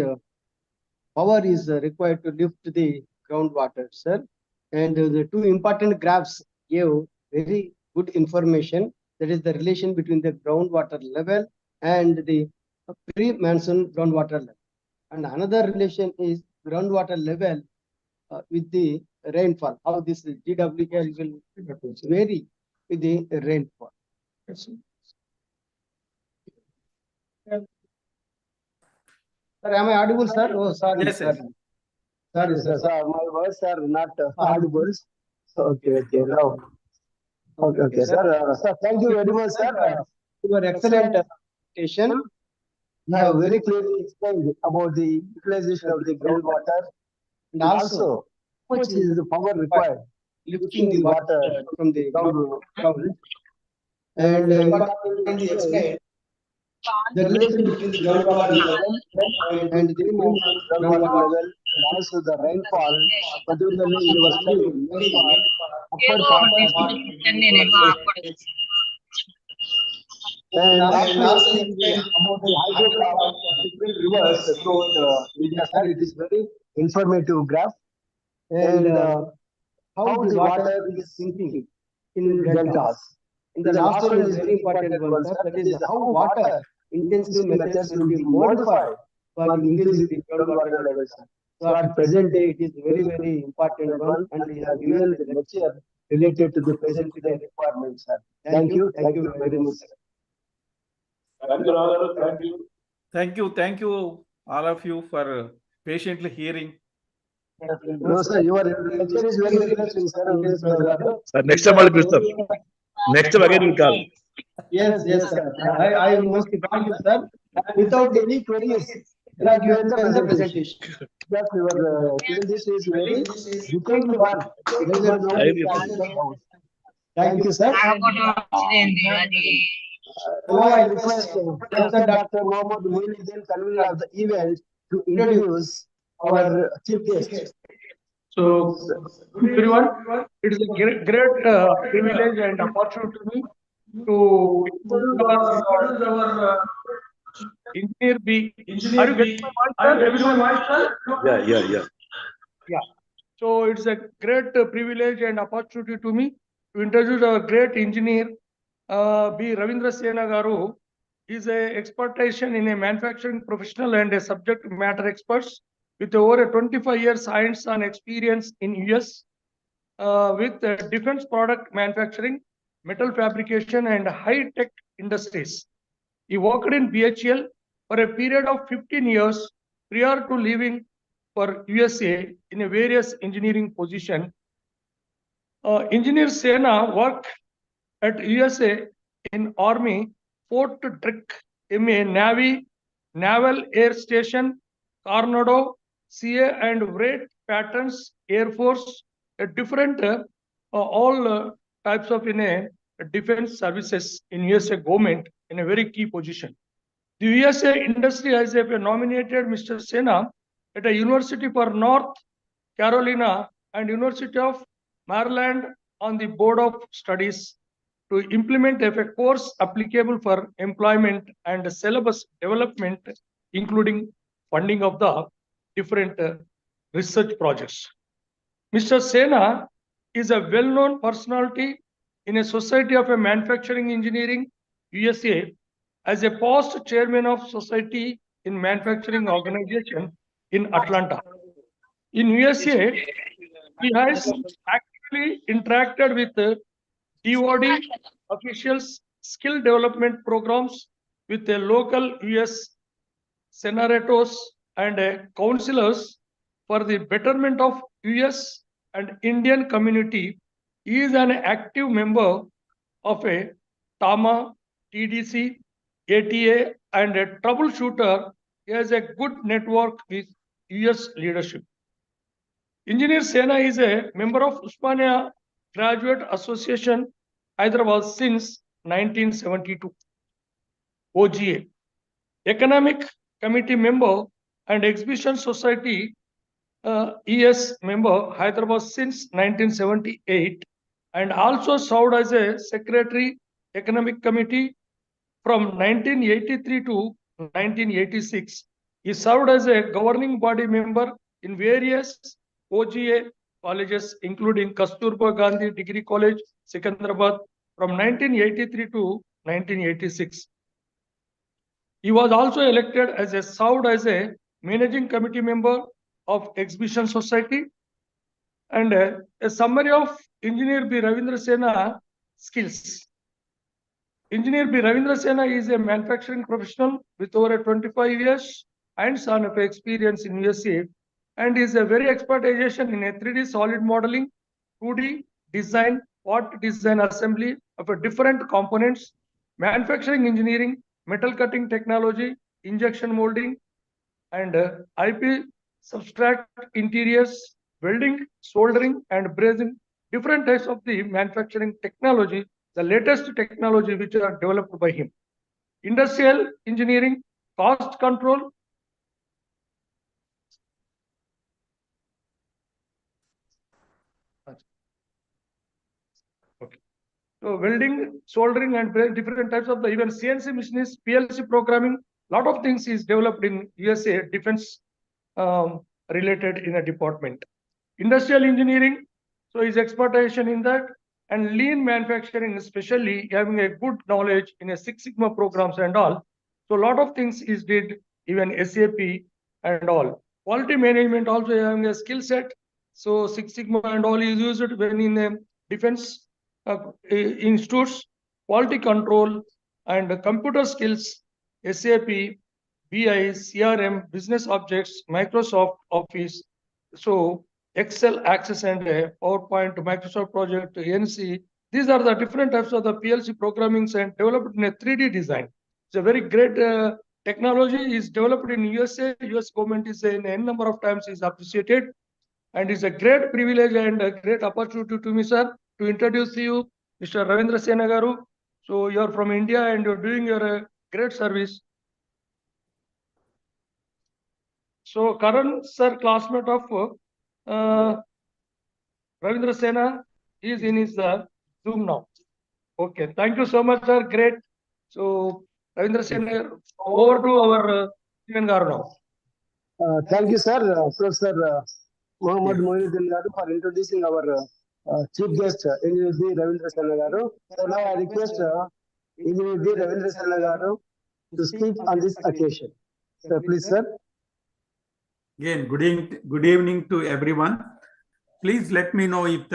power is required to lift the groundwater, sir. And the two important graphs gave very good information. That is the relation between the groundwater level and the pre-monsoon groundwater level. And another relation is groundwater level with the rainfall. How this GWL will vary with the rainfall. Sir, am I audible, sir? Oh, sorry, Yes, sir. yes. Sorry, sir. My words are not audible. Okay, now. Okay, sir. Sir, thank you very much, sir. Your excellent presentation. You have very clearly explained about the utilization of the groundwater and also how much is the power required lifting the water from the ground. And importantly explained the relation between the groundwater level and the groundwater level and also the rainfall, particularly in your study, rainfall, upper part of and also explained about the hydrograph of different rivers throughout India, sir. It is very informative graph. And how the water is sinking in deltas. And the last one is very important one, sir. That is how water intensive methods will be modified for increasing the groundwater levels. So at present day, it is very, very important one, and we have given the lecture related to the present day requirements, sir. Thank you very much, sir. Thank you, Raghav. Thank you. Thank you, all of you for patiently hearing. No, sir, your lecture is very interesting, sir. Sir, next time I'll visit. Next time again we'll call. Yes, sir. I am most thankful, sir. Without any queries, you have given the presentation. Yes, your presentation is very detailed one. Thank you, sir. Now I request Dr. Mohammed Muhyiddin, convener of the event, to introduce our chief guest. So, good everyone, it is a great privilege and opportunity to me to introduce our engineer B. Are you getting my voice, sir? Everyone, Yeah. Yeah. So it's a great privilege and opportunity to me to introduce our great engineer B. Ravindra Sena Garu. Is a expertise in a manufacturing professional and a subject matter experts with over a 25 years science and experience in US with defense product manufacturing, metal fabrication and high tech industries. He worked in BHL for a period of 15 years prior to leaving for USA in a various engineering position. Engineer Sena worked at USA in Army, Fort Drake, MA, Navy, Naval Air Station, Coronado, CA and Wright Patterns, Air Force, different all types of in a defense services in USA government in a very key position. The USA industry has nominated Mr. Sena at a university for North Carolina and University of Maryland on the board of studies to implement a course applicable for employment and syllabus development, including funding of the different research projects. Mr. Sena is a well-known personality in a Society of Manufacturing Engineering, USA, as a past chairman of Society in Manufacturing Organization in Atlanta. In USA, he has actively interacted with DoD officials, skill development programs with the local US senators and councillors for the betterment of US and Indian community He is an active member of a TAMA, TDC, ATA, and a troubleshooter. He has a good network with US leadership. Engineer Sena is a member of Usmania Graduate Association, Hyderabad since 1972. OGA, Economic Committee member and Exhibition Society ES member, Hyderabad since 1978, and also served as a Secretary, Economic Committee from 1983 to 1986. He served as a governing body member in various OGA colleges, including Kasturba Gandhi Degree College, Secunderabad, from 1983 to 1986. He was also elected as a served as a managing committee member of Exhibition Society. And a summary of Engineer B. Ravindra Sena skills. Engineer B. Ravindra Sena is a manufacturing professional with over 25 years hands-on of experience in USA and is a very expertization in a 3D solid modeling, 2D design, part design assembly of a different components, manufacturing engineering, metal cutting technology, injection molding, and IP substrate interiors, welding, soldering, and brazing, different types of the manufacturing technology, the latest technology which are developed by him. Industrial engineering, cost control, okay. So welding, soldering, and different types of the even CNC machinists, PLC programming, lot of things is developed in USA defense related in a department. Industrial engineering, so his expertise in that, and lean manufacturing, especially having a good knowledge in a Six Sigma programs and all. So a lot of things is did, even SAP and all. Quality management also having a skill set. So Six Sigma and all is used when in defense institutes, quality control and computer skills, SAP, BI, CRM, business objects, Microsoft Office. So Excel, Access, and PowerPoint, Microsoft Project, NC. These are the different types of the PLC programmings and developed in a 3D design. It's a very great technology is developed in USA. US government is in n number of times is appreciated, and it's a great privilege and a great opportunity to me, sir, to introduce you, Mr. Ravindra Sena Garu. So you're from India and you're doing your great service. So Karan, sir, classmate of Ravindra Sena is in his Zoom now. Okay, thank you so much, sir. Great. So Ravindra Sena, over to our Steven Garu now. Thank you, sir. Professor Mohammad Moinuddin Garu for introducing our chief guest, Engineer B. Ravindra Sena Garu. So now I request Engineer B. Ravindra Sena Garu to speak on this occasion. So please, sir. Again, good evening to everyone. Please let me know if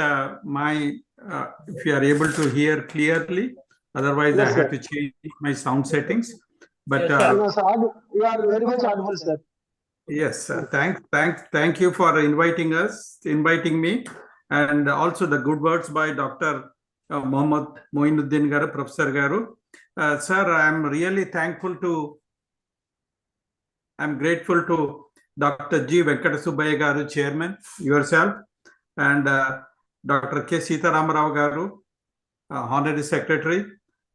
if you are able to hear clearly. Otherwise, yes, I have to change my sound settings. But yes, you are very much audible, sir. Yes, thank you for inviting me, and also the good words by Dr. Mohammad Moinuddin Garu, Professor Garu. Sir, I'm grateful to Dr. G. Venkatesubaya Garu, Chairman, yourself, and Dr. K. Sitaram Rao Garu, Honorary Secretary,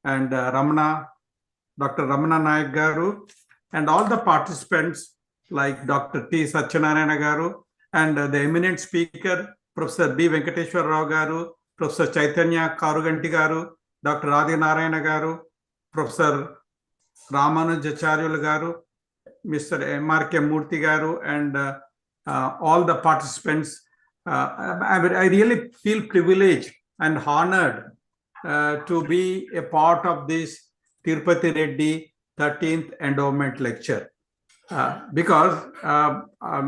and Dr. Ramana Nayak Garu, and all the participants like Dr. T. Satyanarayana Garu, and the eminent speaker, Professor B. Venkateshwar Rao Garu, Professor Chaitanya Karuganti Garu, Dr. Adi Narayana Garu, Professor Ramanujacharyula Garu, Mr. M.R.K. Murthy Garu, and all the participants. I really feel privileged and honored to be a part of this Thirpath Reddy 13th Endowment Lecture. Because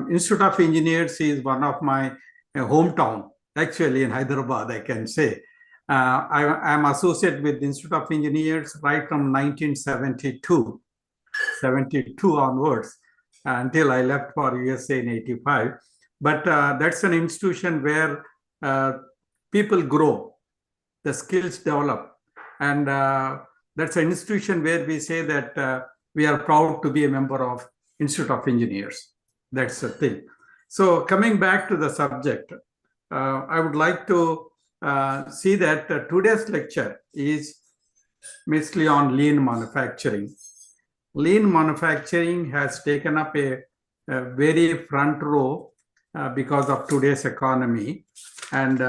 Institute of Engineers is one of my hometown, actually in Hyderabad, I can say. I am associated with the Institute of Engineers right from 1972. 72 onwards until I left for USA in 85. But that's an institution where people grow the skills develop. And that's an institution where we say that we are proud to be a member of Institute of Engineers. That's the thing. So coming back to the subject, I would like to see that today's lecture is mostly on lean manufacturing. Lean manufacturing has taken up a very front row because of today's economy. And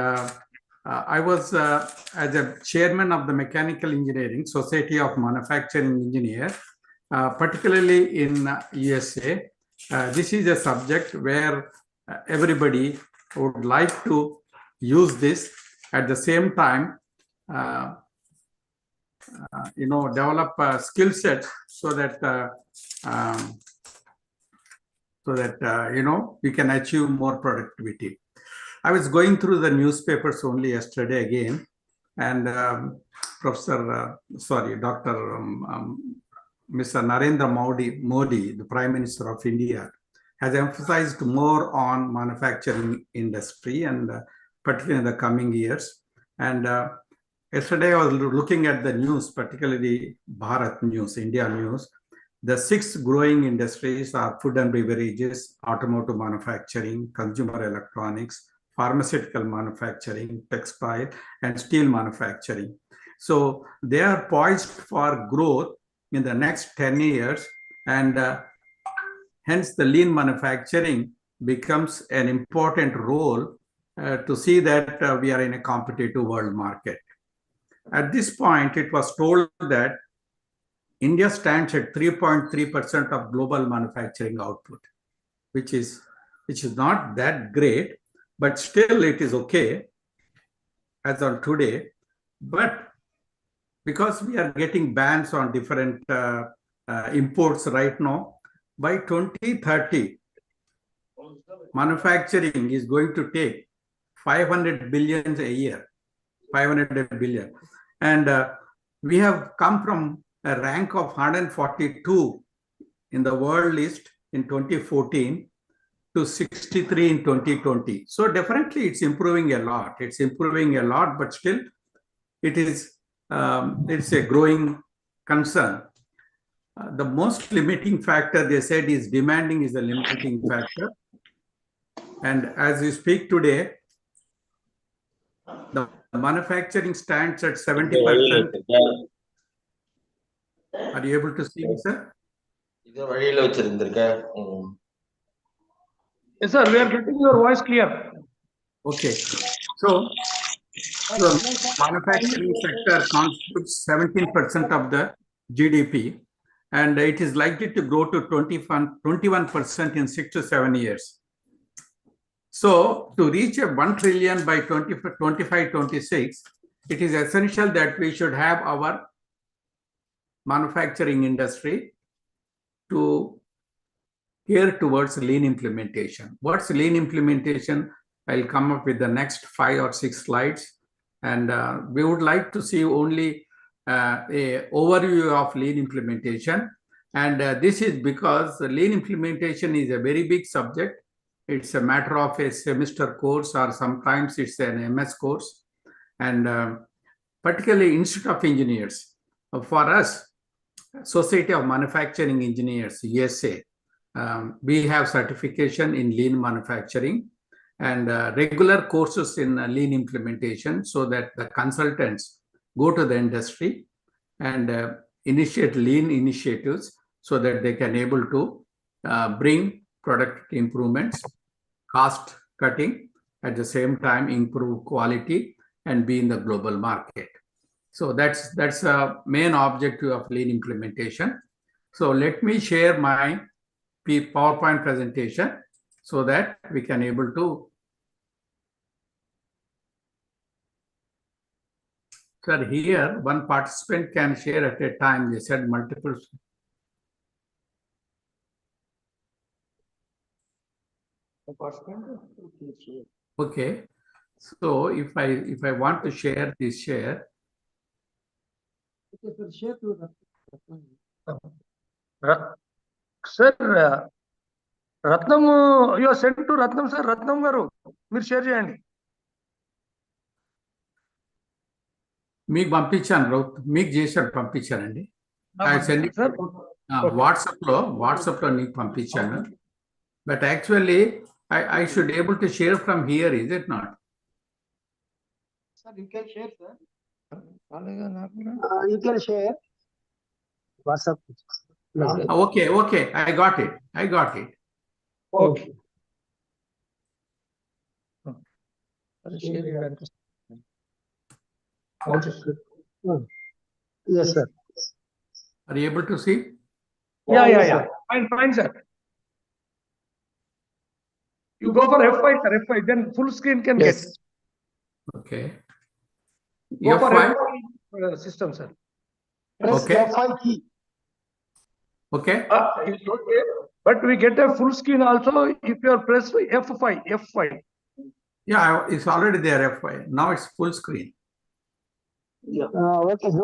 I was, as a chairman of the Mechanical Engineering Society of Manufacturing Engineers, particularly in USA. This is a subject where everybody would like to use this. At the same time, develop skill sets so that we can achieve more productivity. I was going through the newspapers only yesterday again, and Dr. Mr. Narendra Modi, the Prime Minister of India, has emphasized more on manufacturing industry, and particularly in the coming years. And yesterday I was looking at the news, particularly Bharat News, India News. The 6 growing industries are food and beverages, automotive manufacturing, consumer electronics, pharmaceutical manufacturing, textile, and steel manufacturing. So they are poised for growth in the next 10 years, and hence the lean manufacturing becomes an important role to see that we are in a competitive world market. At this point, it was told that India stands at 3.3% of global manufacturing output, which is not that great, but still it is okay as on today. But because we are getting bans on different imports right now, by 2030, manufacturing is going to take 500 billion a year, 500 billion. And we have come from a rank of 142 in the world list in 2014 to 63 in 2020. So definitely it's improving a lot. It's improving a lot, but still it is it's a growing concern. The most limiting factor, they said, is demanding is the limiting factor. And as we speak today, the manufacturing stands at 70%. Are you able to see me, sir? Yes, sir, we are getting your voice clear. Okay. So the manufacturing sector constitutes 17% of the GDP, and it is likely to grow to 21% in 6 to 7 years. So to reach a 1 trillion by 25-26, it is essential that we should have our manufacturing industry to gear towards lean implementation. What's lean implementation? I'll come up with the next 5 or 6 slides. And we would like to see only a overview of lean implementation. And this is because the lean implementation is a very big subject. It's a matter of a semester course, or sometimes it's an MS course. And particularly Institute of Engineers, for us, Society of Manufacturing Engineers, USA, we have certification in lean manufacturing and regular courses in lean implementation, so that the consultants go to the industry and initiate lean initiatives so that they can able to bring product improvements, cost cutting, at the same time improve quality and be in the global market. So that's a main objective of lean implementation. So let me share my PowerPoint presentation so that we can able to. Sir, here one participant can share at a time. They said multiple. Okay. So if I want to share this share. Sir, Ratnam, you are sent to Ratnam, sir. Ratnam garu, meer share cheyandi. మీకు పంపించాను మీకు చేశాను పంపించానండి. Sir, WhatsApp లో నీకు పంపించాను. But actually I should able to share from here, is it not? Sir, you can share, sir. You can share. WhatsApp. Okay, I got it. okay. Yes, sir. Are you able to see? Yeah. Fine, sir. You go for F5, sir, F5, then full screen can Yes. get. Okay. Go for F5. F5 system, sir. Press Okay. F5 key. Okay. It's okay. But we get a full screen also if you are press F5. Yeah, it's already there, F5. Now it's full screen.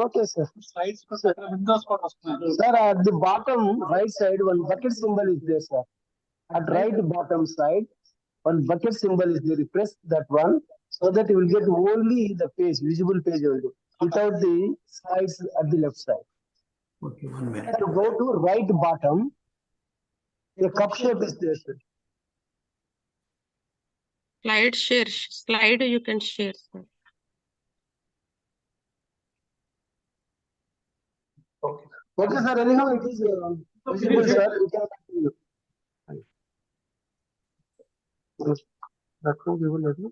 Okay, sir. Sir, at the bottom right side, one bucket symbol is there, sir. At right bottom side, one bucket symbol is there. You press that one so that you will get only the page, visible page only, without the slides at the left side. Okay, 1 minute. To go to right bottom, a cup shape is there, sir. Slide you can share, sir. Okay, sir. Anyhow, it is visible, sir. You can continue. That will give a little.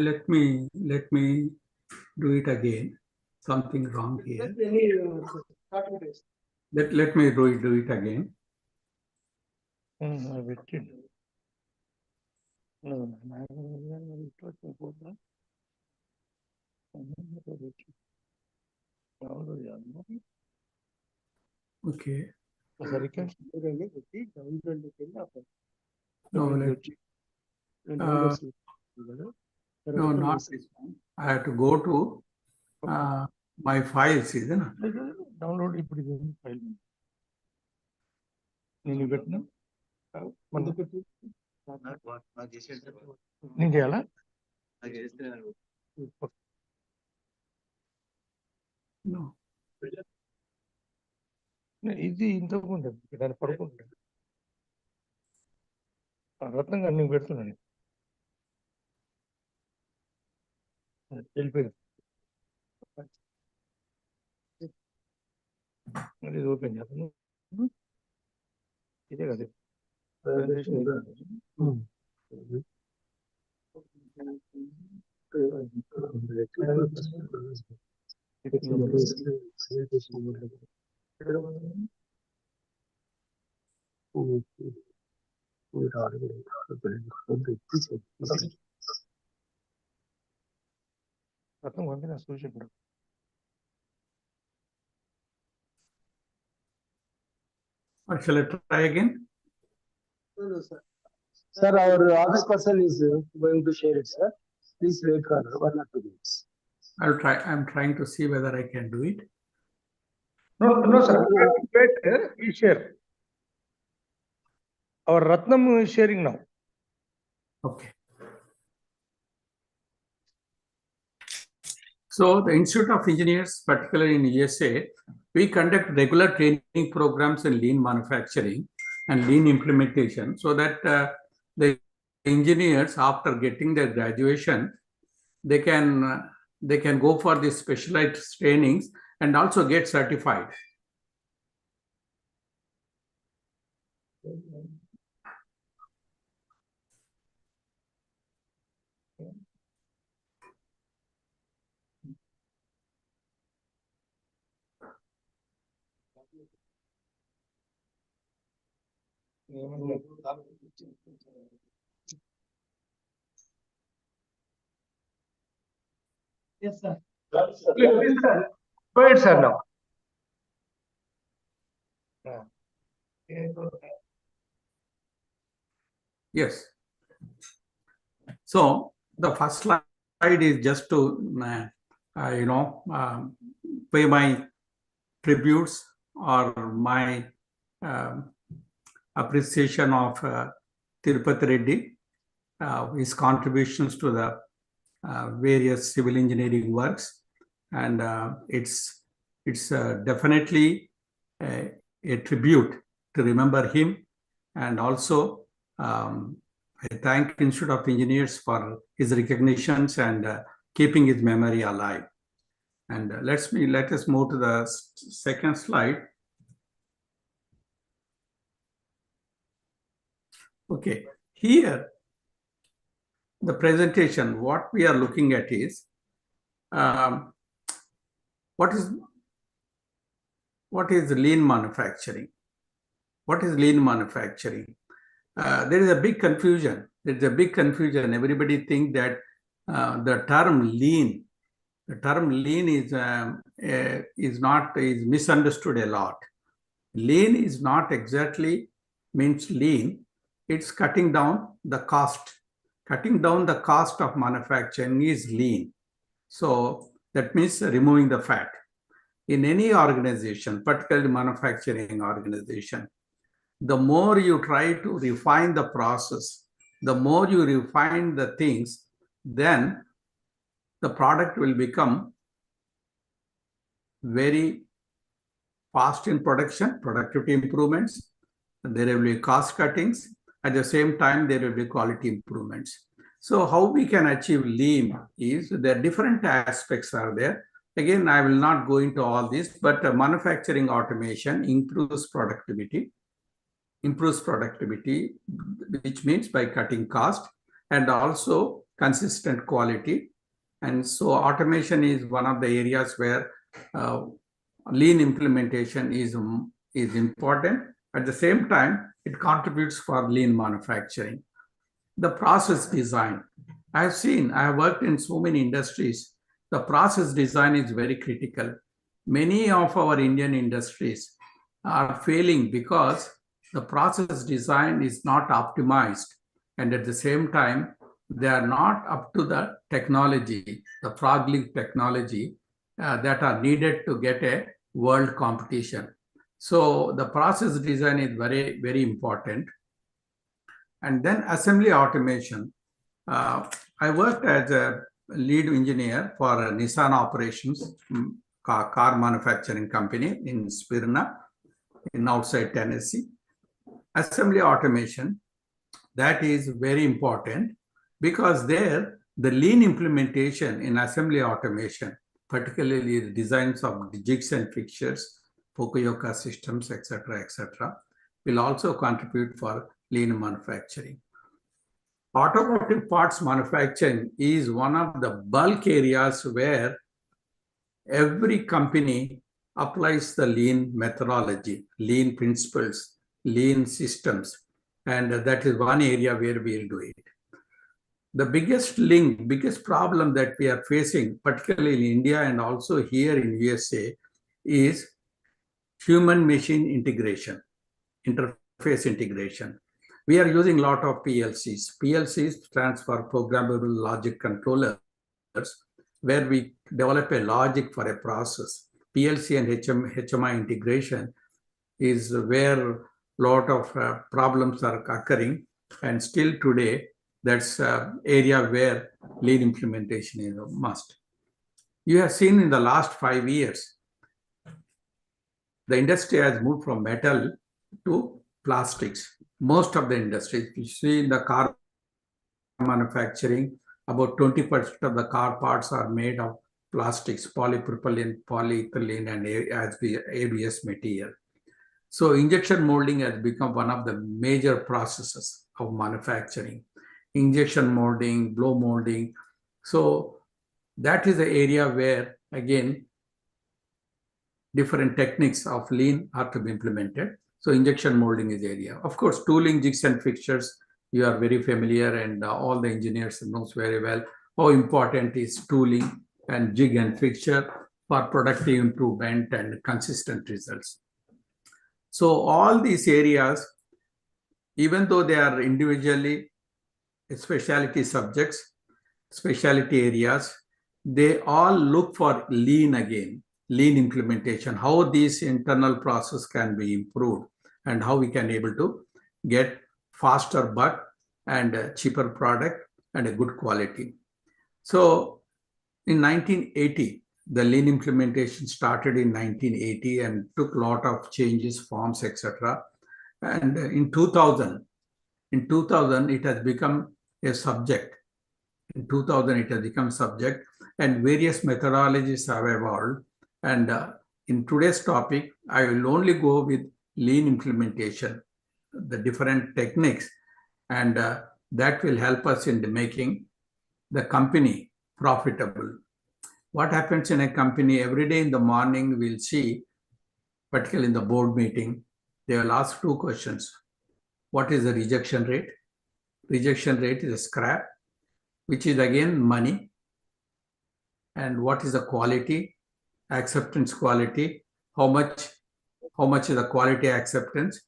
Let me do it again. Something wrong here. Let me do it again. Okay. No, not this one. I have to go to my files, isn't it? Download file. నేను పెట్టిన నేను చేయాలా No. ఇది ఇంతకుముందు దాన్ని పడుకుంటాను రత్నంగా నీకు పెడుతున్నాను వెళ్ళిపోయింది ఇది ఓపెన్ చేస్తాను ఇదే కదా రత్నం పంపిన సూచన Shall I try again? No, sir. Sir, our office person is going to share it, sir. Please wait for 1 or 2 minutes. I'll try. I'm trying to see whether I can do it. No, sir. Wait, we share. Our Ratnam is sharing now. Okay. So the Institute of Engineers, particularly in USA, we conduct regular training programs in lean manufacturing and lean implementation so that the engineers, after getting their graduation, they can go for these specialized trainings and also get certified. Yes, sir. Please, sir. Go ahead, sir, now. Yes. So the first slide is just to pay my tributes or my appreciation of Thirpath Reddy, his contributions to the various civil engineering works, and it's definitely a tribute to remember him. And also I thank Institute of Engineers for his recognitions and keeping his memory alive. And let us move to the second slide. Okay, here the presentation, what we are looking at is what is lean manufacturing? What is lean manufacturing? There is a big confusion. Everybody thinks that the term lean is misunderstood a lot. Lean is not exactly means lean. It's cutting down the cost. Cutting down the cost of manufacturing is lean. So that means removing the fat. In any organization, particularly manufacturing organization, the more you try to refine the process, the more you refine the things, then the product will become very fast in production, productivity improvements, there will be cost cuttings. At the same time, there will be quality improvements. So how we can achieve lean is there are different aspects are there. Again, I will not go into all this, but manufacturing automation improves productivity, which means by cutting cost and also consistent quality. And so automation is one of the areas where lean implementation is important. At the same time, it contributes for lean manufacturing. The process design. I have worked in so many industries. The process design is very critical. Many of our Indian industries are failing because the process design is not optimized. And at the same time, they are not up to the technology, the frog-leg technology that are needed to get a world competition. So the process design is very, very important. And then assembly automation. I worked as a lead engineer for Nissan operations, car manufacturing company in Smyrna, in outside Tennessee. Assembly automation, that is very important because there the lean implementation in assembly automation, particularly the designs of the jigs and fixtures, Fukuoka systems, etc., will also contribute for lean manufacturing. Automotive parts manufacturing is one of the bulk areas where every company applies the lean methodology, lean principles, lean systems, and that is one area where we will do it. The biggest problem that we are facing, particularly in India and also here in USA, is human-machine integration, interface integration. We are using a lot of PLCs. PLCs stands for Programmable Logic Controllers, where we develop a logic for a process. PLC and HMI integration is where a lot of problems are occurring, and still today, that's an area where lean implementation is a must. You have seen in the last 5 years, the industry has moved from metal to plastics. Most of the industries, you see in the car manufacturing, about 20% of the car parts are made of plastics, polypropylene, polyethylene, and ABS material. So injection molding has become one of the major processes of manufacturing. Injection molding, blow molding. So that is the area where, again, different techniques of lean are to be implemented. So injection molding is the area. Of course, tooling, jigs and fixtures, you are very familiar, and all the engineers knows very well how important is tooling and jig and fixture for productive improvement and consistent results. So all these areas, even though they are individually specialty subjects, specialty areas, they all look for lean again, lean implementation, how this internal process can be improved and how we can able to get faster but and a cheaper product and a good quality. So in 1980, the lean implementation started in 1980 and took a lot of changes, forms, etc. And in 2000, it has become a subject. In 2000, it has become subject, and various methodologies have evolved. And in today's topic, I will only go with lean implementation, the different techniques, and that will help us in making the company profitable. What happens in a company every day in the morning, we'll see, particularly in the board meeting, they will ask two questions. What is the rejection rate? Rejection rate is a scrap, which is again money. And what is the quality? Acceptance quality. How much is the quality acceptance?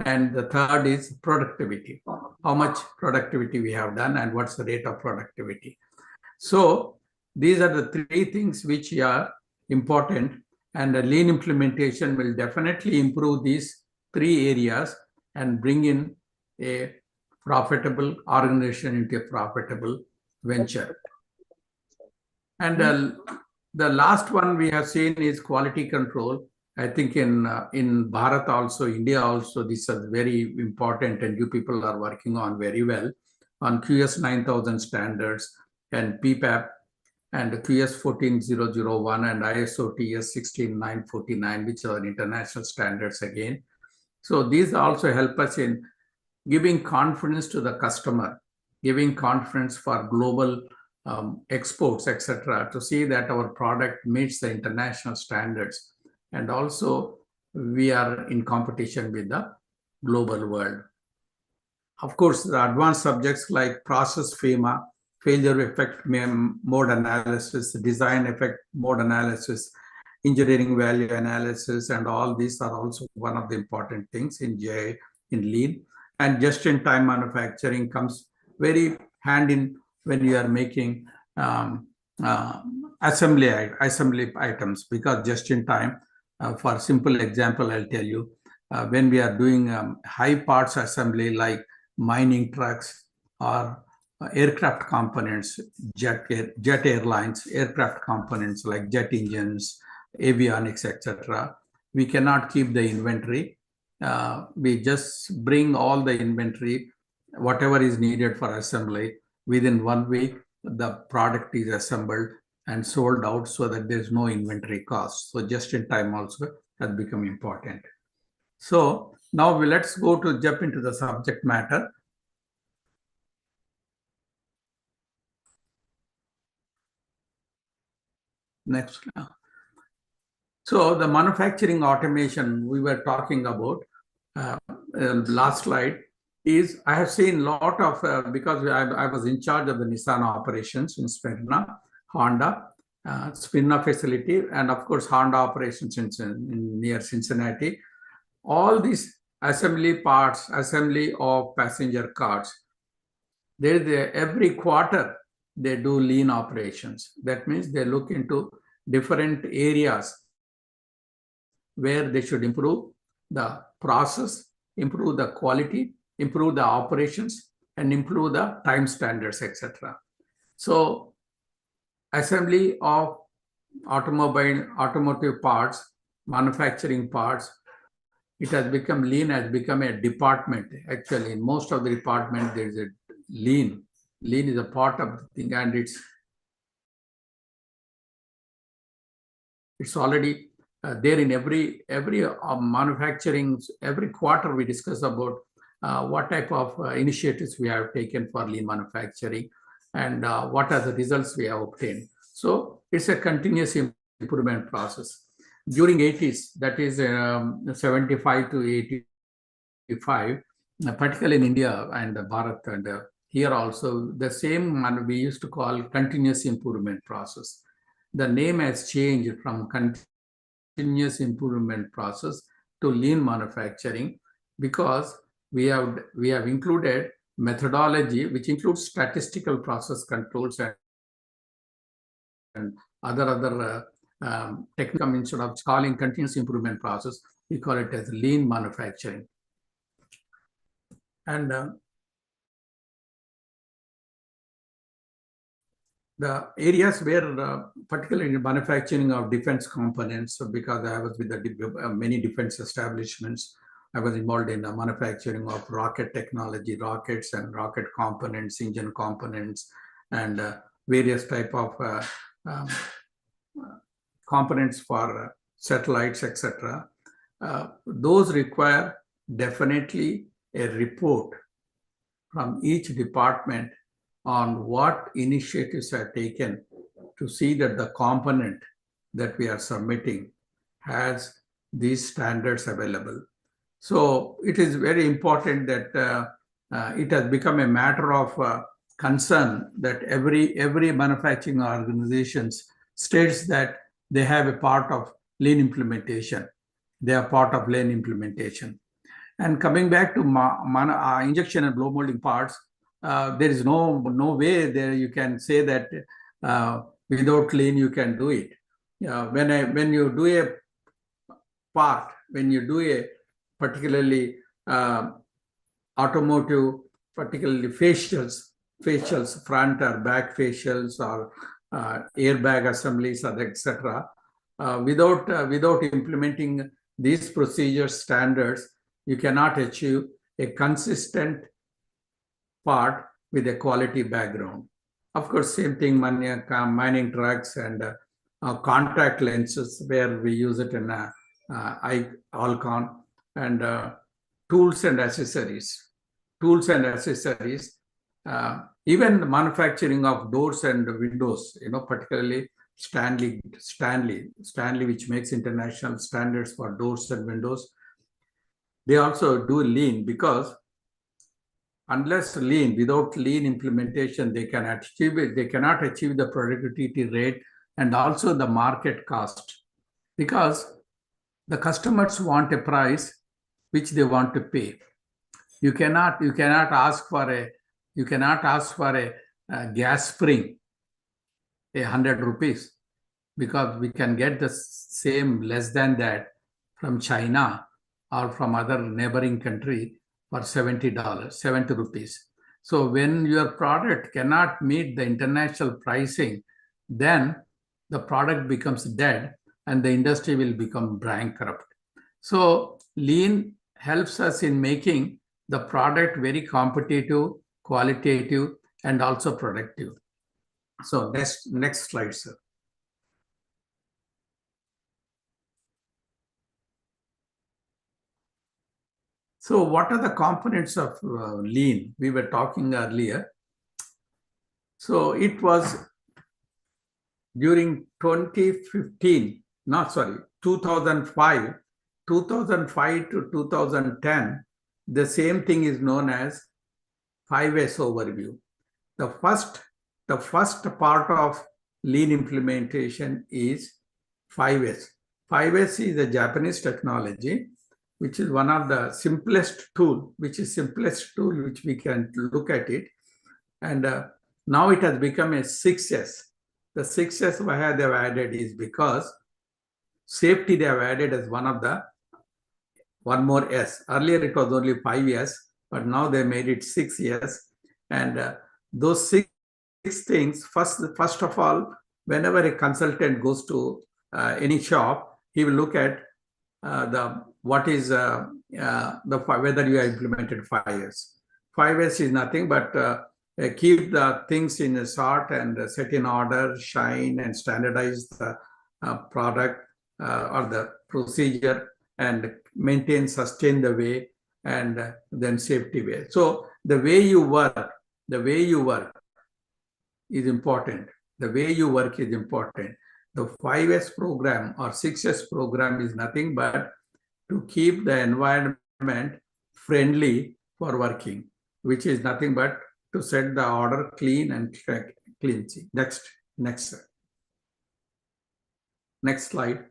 And the third is productivity. How much productivity we have done and what's the rate of productivity. So these are the three things which are important, and the lean implementation will definitely improve these three areas and bring in a profitable organization into a profitable venture. And the last one we have seen is quality control. I think in Bharat also, India also, this is very important, and you people are working on very well on QS 9000 standards and PPAP and QS 14001 and ISO TS 16949, which are international standards again. So these also help us in giving confidence to the customer, giving confidence for global exports, etc., to see that our product meets the international standards. And also, we are in competition with the global world. Of course, the advanced subjects like process FEMA, failure effect mode analysis, design effect mode analysis, engineering value analysis, and all these are also one of the important things in lean. And just-in-time manufacturing comes very hand in when you are making assembly items, because just-in-time, for simple example, I'll tell you, when we are doing high parts assembly like mining trucks or aircraft components, jet airlines, aircraft components like jet engines, avionics, etc., we cannot keep the inventory. We just bring all the inventory, whatever is needed for assembly. Within 1 week, the product is assembled and sold out so that there's no inventory cost. So just in time also has become important. So now let's go to jump into the subject matter. Next. So the manufacturing automation we were talking about, last slide, is I have seen a lot of, because I was in charge of the Nissan operations in Smyrna, Honda, Smyrna facility, and of course Honda operations in near Cincinnati. All these assembly parts, assembly of passenger cars, every quarter they do lean operations. That means they look into different areas where they should improve the process, improve the quality, improve the operations, and improve the time standards, etc. So assembly of automotive parts, manufacturing parts, it has become lean, has become a department. Actually, in most of the department, there is a lean. Lean is a part of the thing, and it's already there in every manufacturing. Every quarter we discuss about what type of initiatives we have taken for lean manufacturing and what are the results we have obtained. So it's a continuous improvement process. During 80s, that is 75 to 85, particularly in India and Bharat, and here also, the same we used to call continuous improvement process. The name has changed from continuous improvement process to lean manufacturing, because we have included methodology which includes statistical process controls and other technical. Instead of calling continuous improvement process, we call it as lean manufacturing. And the areas where, particularly in manufacturing of defense components, because I was with many defense establishments, I was involved in the manufacturing of rocket technology, rockets and rocket components, engine components, and various type of um, components for satellites, etc. Those require definitely a report from each department on what initiatives are taken to see that the component that we are submitting has these standards available. So it is very important that it has become a matter of concern that every manufacturing organizations states that they have a part of lean implementation. They are part of lean implementation. And coming back to injection and blow molding parts, there is no way there you can say that without lean you can do it. When you do a part, when you do a particularly automotive, particularly facials, front or back facials or airbag assemblies, or etc. Without implementing these procedure standards, you cannot achieve a consistent part with a quality background. Of course, same thing mining trucks and contact lenses, where we use it in Alcon, and tools and accessories. Even the manufacturing of doors and windows, particularly Stanley, which makes international standards for doors and windows. They also do lean, because without lean implementation, they cannot achieve the productivity rate and also the market cost, because the customers want a price which they want to pay. You cannot ask for a gas spring 100 rupees, because we can get the same less than that from China or from other neighboring country for $70, 70 rupees. So when your product cannot meet the international pricing, then the product becomes dead and the industry will become bankrupt. So lean helps us in making the product very competitive, qualitative, and also productive. So next slide, sir. So what are the components of lean? We were talking earlier. So it was during 2005 to 2010, the same thing is known as 5S overview. The first part of lean implementation is 5S. 5S is a Japanese technology, which is one of the simplest tool which we can look at it. And now it has become a 6S. The 6S why they have added is because safety they have added as one more S. Earlier it was only 5S, but now they made it 6S. And those six things, first of all, whenever a consultant goes to any shop, he will look at whether you have implemented 5S. 5S is nothing but keep the things in a sort and set in order, shine and standardize the product or the procedure, and sustain the way, and then safety way. So the way you work is important. The way you work is important. The 5S program or 6S program is nothing but to keep the environment friendly for working, which is nothing but to set the order clean and cleansing. Next slide.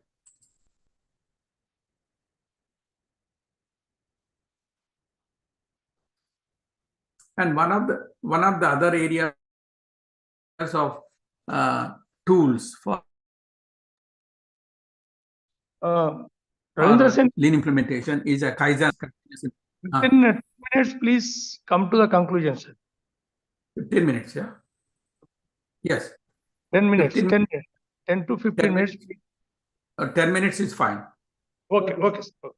And one of the other areas of tools for lean implementation is a Kaizen. Within 2 minutes, please come to the conclusion, sir. 15 minutes, yeah. Yes. 10 minutes, 15 10 minutes, 10 to 15 10 minutes. 10 minutes is fine. Okay, okay. Sir.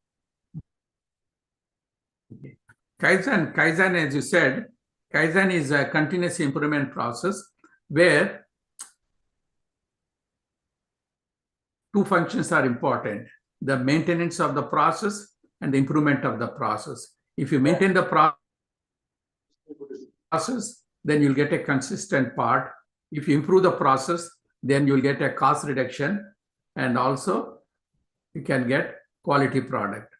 Kaizen, as you said, Kaizen is a continuous improvement process where two functions are important: the maintenance of the process and the improvement of the process. If you maintain the process, then you'll get a consistent part. If you improve the process, then you'll get a cost reduction, and also you can get quality product.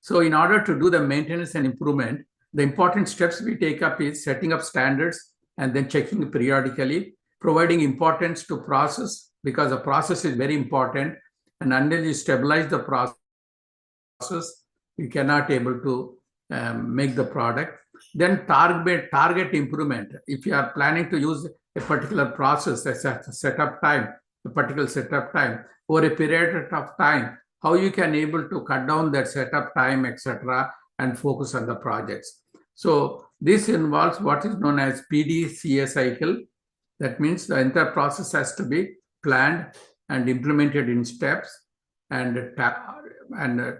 So in order to do the maintenance and improvement, the important steps we take up is setting up standards and then checking periodically, providing importance to process, because the process is very important. And until you stabilize the process, you cannot able to make the product. Then target improvement. If you are planning to use a particular process as a setup time, a particular setup time over a period of time, how you can able to cut down that setup time, etc., and focus on the projects. So this involves what is known as PDCA cycle. That means the entire process has to be planned and implemented in steps, and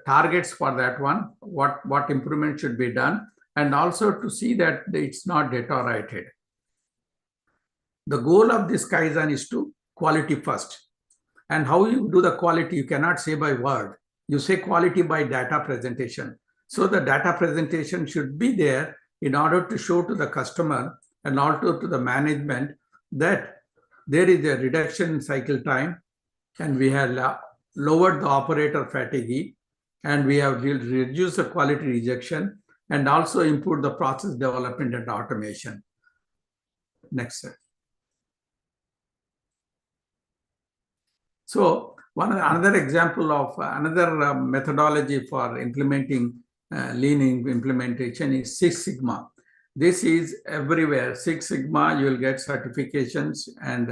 targets for that one, what improvement should be done, and also to see that it's not deteriorated. The goal of this Kaizen is to quality first. And how you do the quality, you cannot say by word. You say quality by data presentation. So the data presentation should be there in order to show to the customer and also to the management that there is a reduction in cycle time, and we have lowered the operator fatigue, and we have reduced the quality rejection, and also improved the process development and automation. Next slide. So another example of another methodology for implementing lean implementation is Six Sigma. This is everywhere. Six Sigma, you will get certifications, and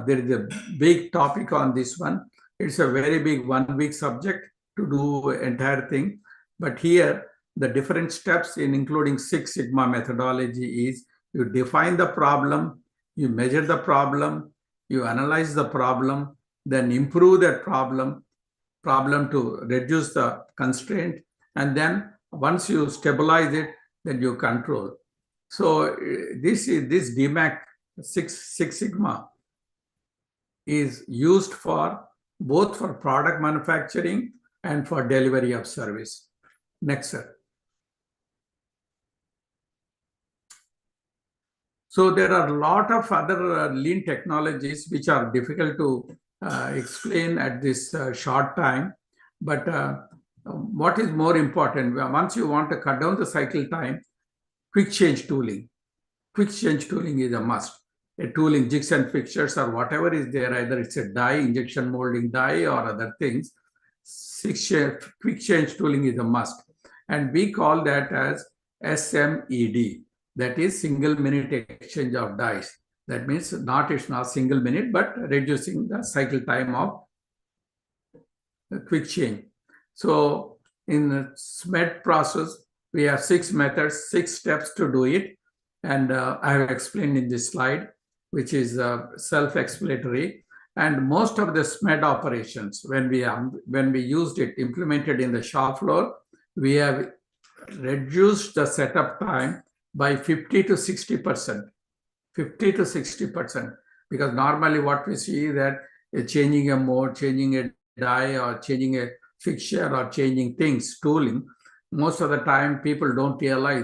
there is a big topic on this one. It's a very big 1 week subject to do entire thing. But here, the different steps in including Six Sigma methodology is you define the problem, you measure the problem, you analyze the problem, then improve that problem to reduce the constraint, and then once you stabilize it, then you control. So this DMAC Six Sigma is used for both for product manufacturing and for delivery of service. Next, sir. So there are a lot of other lean technologies which are difficult to explain at this short time. But what is more important, once you want to cut down the cycle time, quick change tooling. Quick change tooling is a must. A tooling, jigs and fixtures or whatever is there, either it's a die, injection molding die or other things, quick change tooling is a must. And we call that as SMED. That is single minute exchange of dies. That means it's not single minute, but reducing the cycle time of quick change. So in the SMED process, we have 6 methods, 6 steps to do it. And I have explained in this slide, which is self-explanatory. And most of the SMED operations, when we used it, implemented in the shop floor, we have reduced the setup time by 50 to 60%. 50 to 60%. Because normally what we see is that changing a mode, changing a die, or changing a fixture, or changing things, tooling, most of the time people don't realize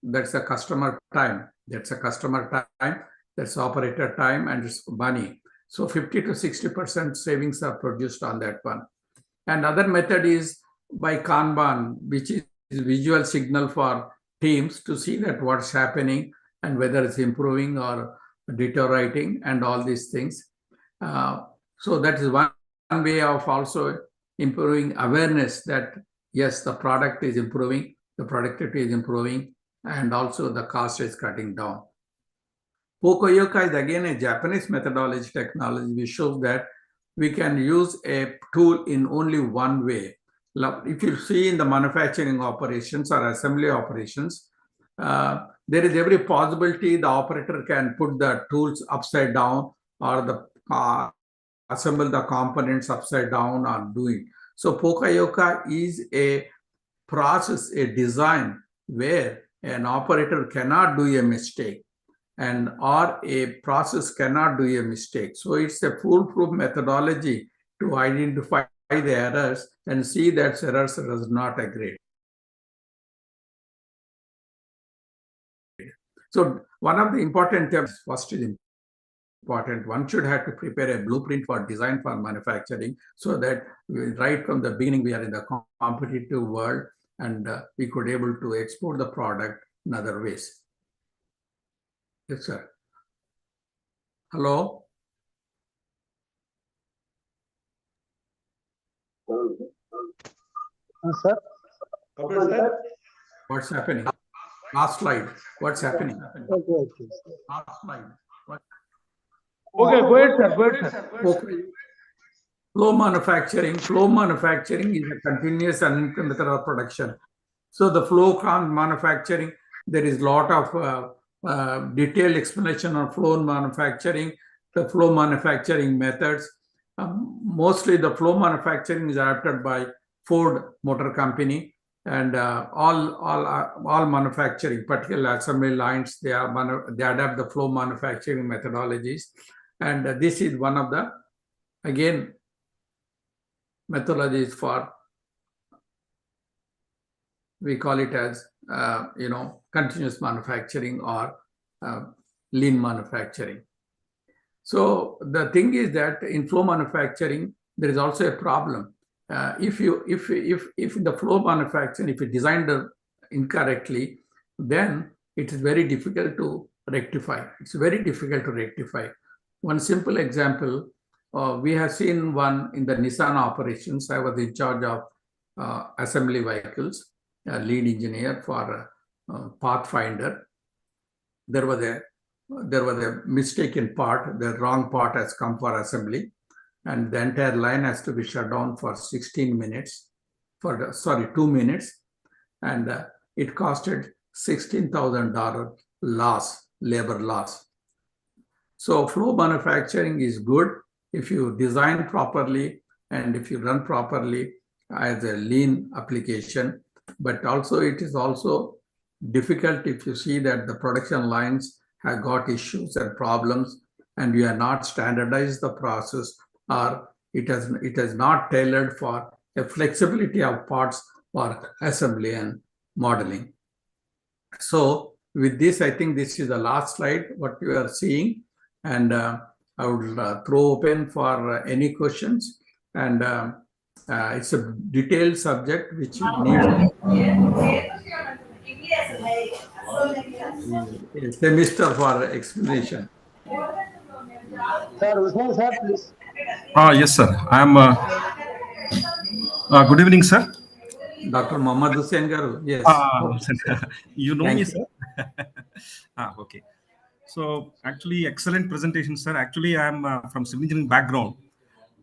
that's a customer time. That's a customer time, that's operator time, and it's money. So 50 to 60% savings are produced on that one. And other method is by Kanban, which is visual signal for teams to see that what's happening and whether it's improving or deteriorating and all these things. So that is one way of also improving awareness that yes, the product is improving, the productivity is improving, and also the cost is cutting down. Pocoyoka is again a Japanese methodology technology which shows that we can use a tool in only one way. If you see in the manufacturing operations or assembly operations, there is every possibility the operator can put the tools upside down or assemble the components upside down or doing. So Pokayoka is a process, a design where an operator cannot do a mistake and or a process cannot do a mistake. So it's a foolproof methodology to identify the errors and see that errors does not agree. So one of the important terms, first is important. One should have to prepare a blueprint for design for manufacturing so that right from the beginning we are in the competitive world and we could able to export the product in other ways. Yes, sir. Hello? Sir. What's happening? Last slide. What's happening? Okay. Last slide. Okay, go ahead, sir. Go ahead, sir. Okay. Flow manufacturing is a continuous and method of production. So the flow manufacturing, there is a lot of detailed explanation on flow manufacturing, the flow manufacturing methods. Mostly the flow manufacturing is adapted by Ford Motor Company, and all manufacturing, particularly assembly lines, they adapt the flow manufacturing methodologies, and this is one of the again methodologies for, we call it as continuous manufacturing or lean manufacturing. So the thing is that in flow manufacturing there is also a problem. If the flow manufacturing, if you designed it incorrectly, then it is very difficult to rectify. It's very difficult to rectify. One simple example, we have seen one in the Nissan operations. I was in charge of assembly vehicles, lead engineer for Pathfinder. There was a mistaken part. The wrong part has come for assembly, and the entire line has to be shut down for 16 minutes, 2 minutes, and it costed $16,000 loss, labor loss. So flow manufacturing is good if you design properly and if you run properly as a lean application, but also it is also difficult if you see that the production lines have got issues and problems and you are not standardized the process, or it has not tailored for a flexibility of parts for assembly and modeling. So with this, I think this is the last slide, what you are seeing, and I would throw open for any questions, and it's a detailed subject which needs a semester for explanation. Sir, Hussain sir, please. Yes, sir. I am. Good evening, sir. Dr. Mohammad Hussain Garu. Yes. You know Thank me, you. sir. Okay. So actually, excellent presentation, sir. Actually, I am from civil engineering background,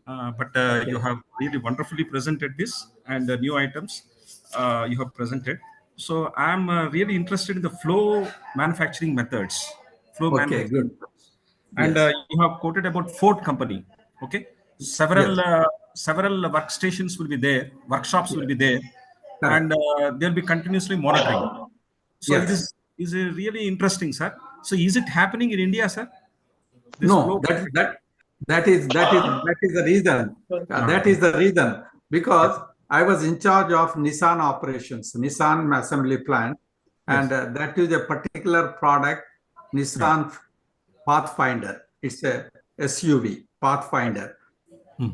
but you have really wonderfully presented this and the new items you have presented. So I am really interested in the flow manufacturing methods. Okay, good. And Yes. you have quoted about Ford company. Okay, several workstations will be there, workshops will be there, Correct. and they'll be continuously monitoring. So Yes. it is really interesting, sir. So is it happening in India, sir? This No, flow- that is the reason. That is the reason, because I was in charge of Nissan operations, Nissan assembly plant, and that is a particular product, Nissan Pathfinder. It's a SUV, Pathfinder.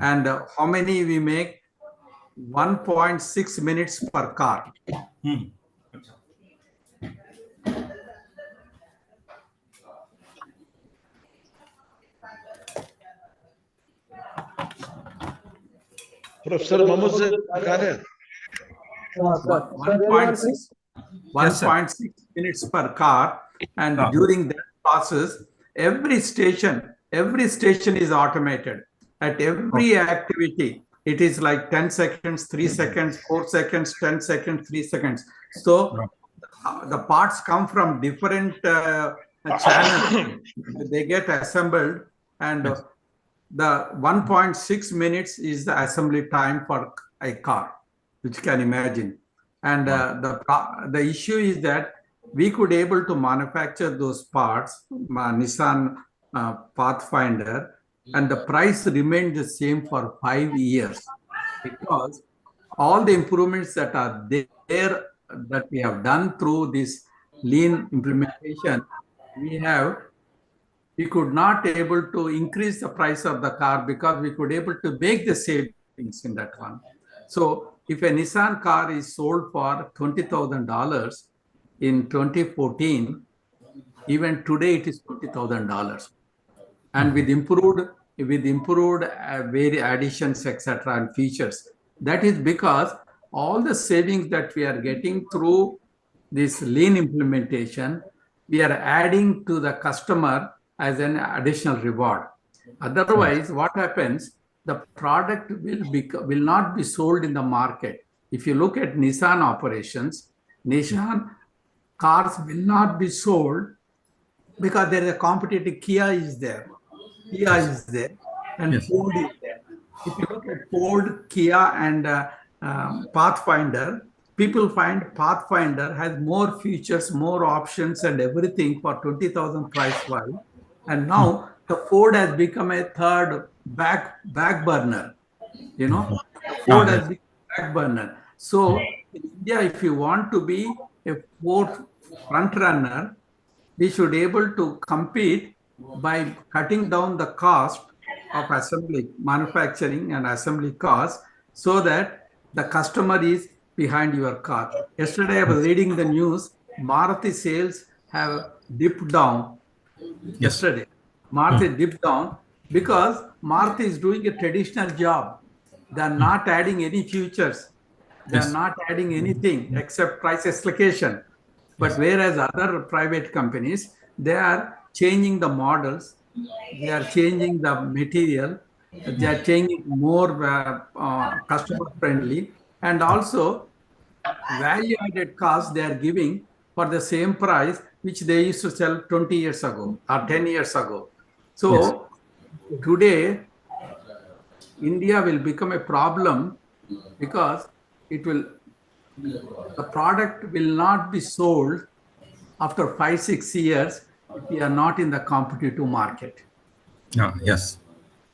And how many we make? 1.6 minutes per car. Professor Mohammed Khan. 1.6 minutes per car, and during that process, every station is automated. At every activity, it is like 10 seconds, 3 seconds, 4 seconds, 10 seconds, 3 seconds. So the parts come from different channels. They get assembled and Yes. the 1.6 minutes is the assembly time for a car, which you can imagine. And the issue is that we could able to manufacture those parts, Nissan Pathfinder, and the price remained the same for 5 years, because all the improvements that are there that we have done through this lean implementation, we could not able to increase the price of the car because we could able to make the savings in that one. So if a Nissan car is sold for $20,000 in 2014, even today it is $20,000. And with improved additions, etc., and features. That is because all the savings that we are getting through this lean implementation, we are adding to the customer as an additional reward. Otherwise, what happens? The product will not be sold in the market. If you look at Nissan operations, Nissan cars will not be sold because there is a competitive Kia is there. And Yes. Ford is there. If you look at Ford, Kia, and Pathfinder, people find Pathfinder has more features, more options, and everything for 20,000 price wise. And now the Ford has become a third back burner. The Ford has become a back burner. So in India, if you want to be a fourth front runner, we should able to compete by cutting down the cost of assembly, manufacturing and assembly costs, so that the customer is behind your car. Yesterday I was reading the news, Maruti sales have dipped down. Yesterday, Maruti dipped down because Maruti is doing a traditional job. They are not adding any features. They are not adding anything except price escalation. But whereas other private companies, they are changing the models, they are changing the material, they are changing more customer friendly, and also value added cost they are giving for the same price which they used to sell 20 years ago or 10 years ago. So today, India will become a problem because the product will not be sold after 5-6 years if we are not in the competitive market. Yes.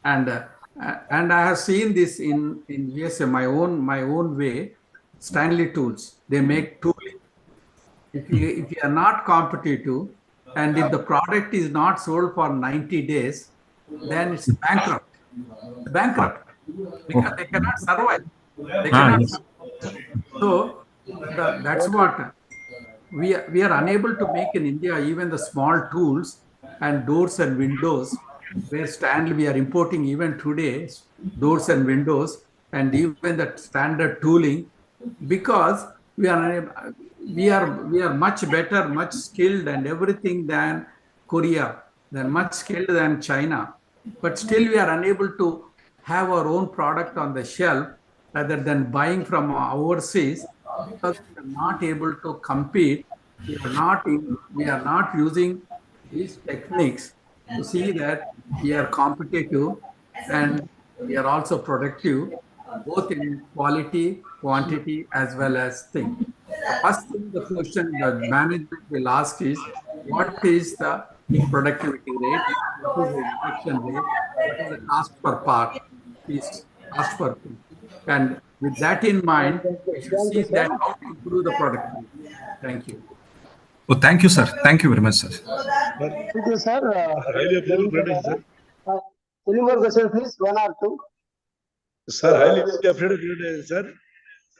And I have seen this in USA, my own way. Stanley Tools, they make tooling. If you are not competitive, and if the product is not sold for 90 days, then it's bankrupt. Because they cannot survive. They cannot survive. So that's what we are unable to make in India. Even the small tools and doors and windows, where Stanley we are importing even today, doors and windows, and even the standard tooling, because we are much better, much skilled and everything than Korea, than much skilled than China, but still we are unable to have our own product on the shelf rather than buying from overseas, because we are not able to compete. We are not using these techniques to see that we are competitive and we are also productive, both in quality, quantity, as well as thing. The first thing, the question the management will ask is, what is the productivity rate? What is the inspection rate? What is the cost per part? Is cost per piece. And with that in mind, we should see that how to improve the productivity. Thank you. Oh, thank you, sir. Thank you very much, sir. Thank you, sir. Highly appreciated presentation, sir. Any more questions, please? One or two. Sir, highly appreciated presentation, sir.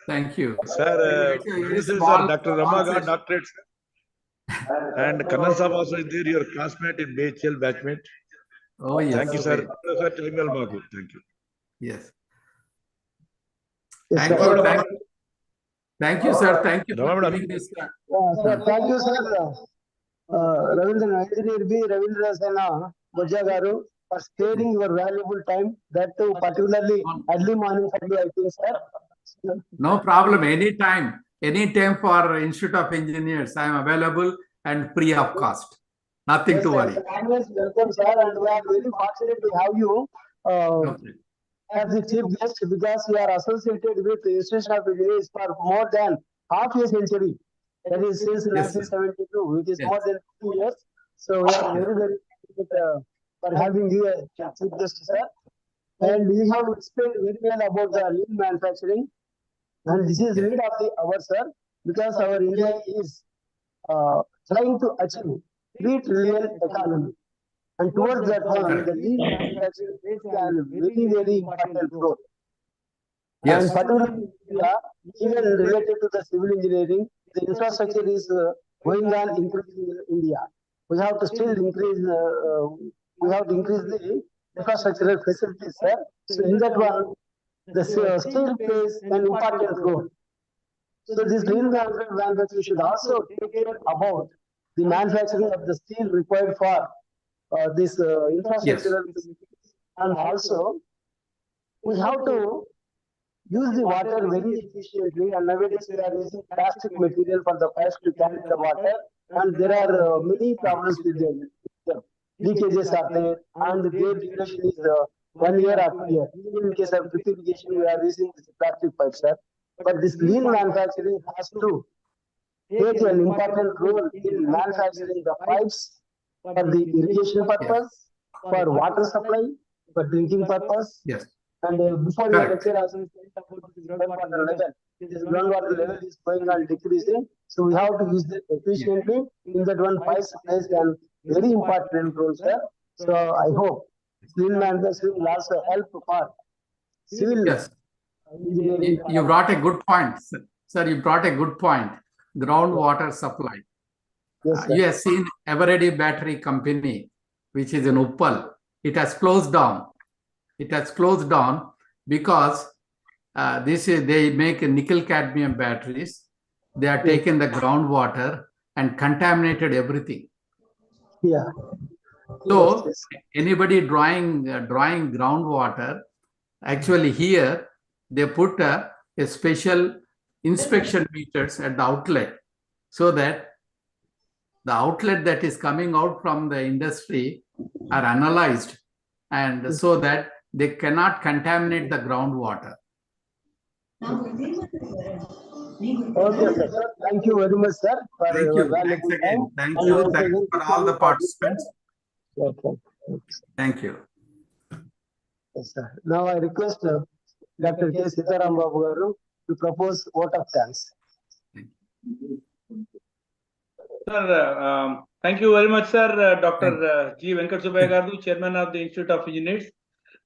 Thank you. Sir, sir, Dr. Rama got doctorate, sir. And Kannan Saab also is there, your classmate in BHL batchmate. Oh, yes. Thank you, sir. Sir, thank you. Yes. Yes, Thank sir. you. Thank you, sir. Thank you for Rama, giving this. Sir, thank you, sir. Ravindra Engineer B. Ravindra Sena Bajja Garu, for sparing your valuable time, that too particularly early morning for you, I think, sir. No problem. Anytime for Institute of Engineers, I am available and free of cost. Nothing to Sir, worry. always welcome, sir, and we are very fortunate to have you Okay. as the chief guest because you are associated with the Institution of Engineers for more than half a century. That is since Yes, sir. 1972, which is Yes. more than 2 years. So we are very, very fortunate for having you as chief guest, sir. And we have explained very well about the lean manufacturing. And this is Yeah. need of the hour, sir, because our India is trying to achieve 3 trillion economy. And towards that one, the lean manufacturing plays a very, very important role. And Yes. particularly in India, even related to the civil engineering, the infrastructure is going on increasing in India. We have to still increase, we have to increase the infrastructural facilities, sir. So in that one, the steel plays an important role. So this lean manufacturing should also take care about the manufacturing of the steel required for this Yes. infrastructural facilities. And also, we have to use the water very efficiently. And nowadays, we are using plastic material for the pipes to carry the water. And there are many problems with them. The leakages are there, and their duration is 1 year or 2 years. Even in case of drip irrigation, we are using this plastic pipes, sir. But this lean manufacturing has to take an important role in manufacturing the pipes for the irrigation purpose, for water supply, for drinking purpose. Yes. And before your Correct. lecture, also said about the groundwater level. This groundwater level is going on decreasing, so we have to use it efficiently. In that one, pipes plays a very important role, sir. So I hope clean manufacturing will also help for civil Yes. engineering. You brought a good point, sir. Sir, you brought a good point. Groundwater supply. Yes, sir. You have seen Eveready Battery Company, which is in Uppal. It has closed down. It has closed down because they make nickel cadmium batteries. They are taken the groundwater and contaminated everything. Yeah. So Yes, anybody drawing groundwater, actually here they put a special inspection meters at the outlet, so that the outlet that is coming out from the industry are analyzed, and so that they cannot contaminate the groundwater. Okay, sir. Thank you very much, sir, for Thank your you. valuable Thanks again. time. Thank And you. once Thanks again, for all the participants. Okay. Thank you. Yes, sir. Now I request Dr. K. Sitaram Babu garu to propose vote of thanks. Sir, thank you very much, sir. Dr. G. Venkat Subbai garu, Chairman of the Institute of Engineers.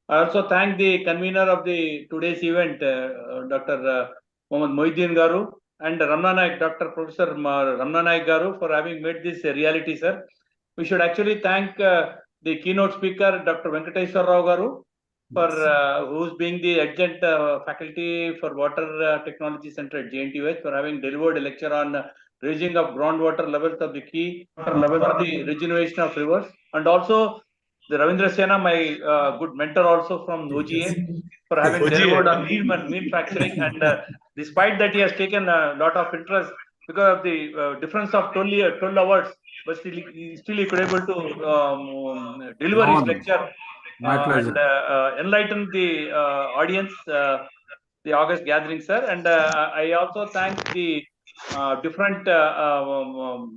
I also thank the convener of the today's event, Dr. Mohammad Mohiddin garu, and Ramna Naik, Dr. Professor Ramna Naik garu, for having made this a reality, sir. We should actually thank the keynote speaker, Dr. Venkateswar Rao garu, for who's being the adjunct faculty for Water Technology Center at JNTUH, for having delivered a lecture on raising of groundwater levels of the key for the regeneration of rivers, and also the Ravindra Sena, my good mentor also from OGA, for having delivered on lean manufacturing. And despite that, he has taken a lot of interest because of the difference of 12 hours, but still he could able to deliver his lecture My pleasure. and enlighten the audience, the August gathering, sir. And I also thank the different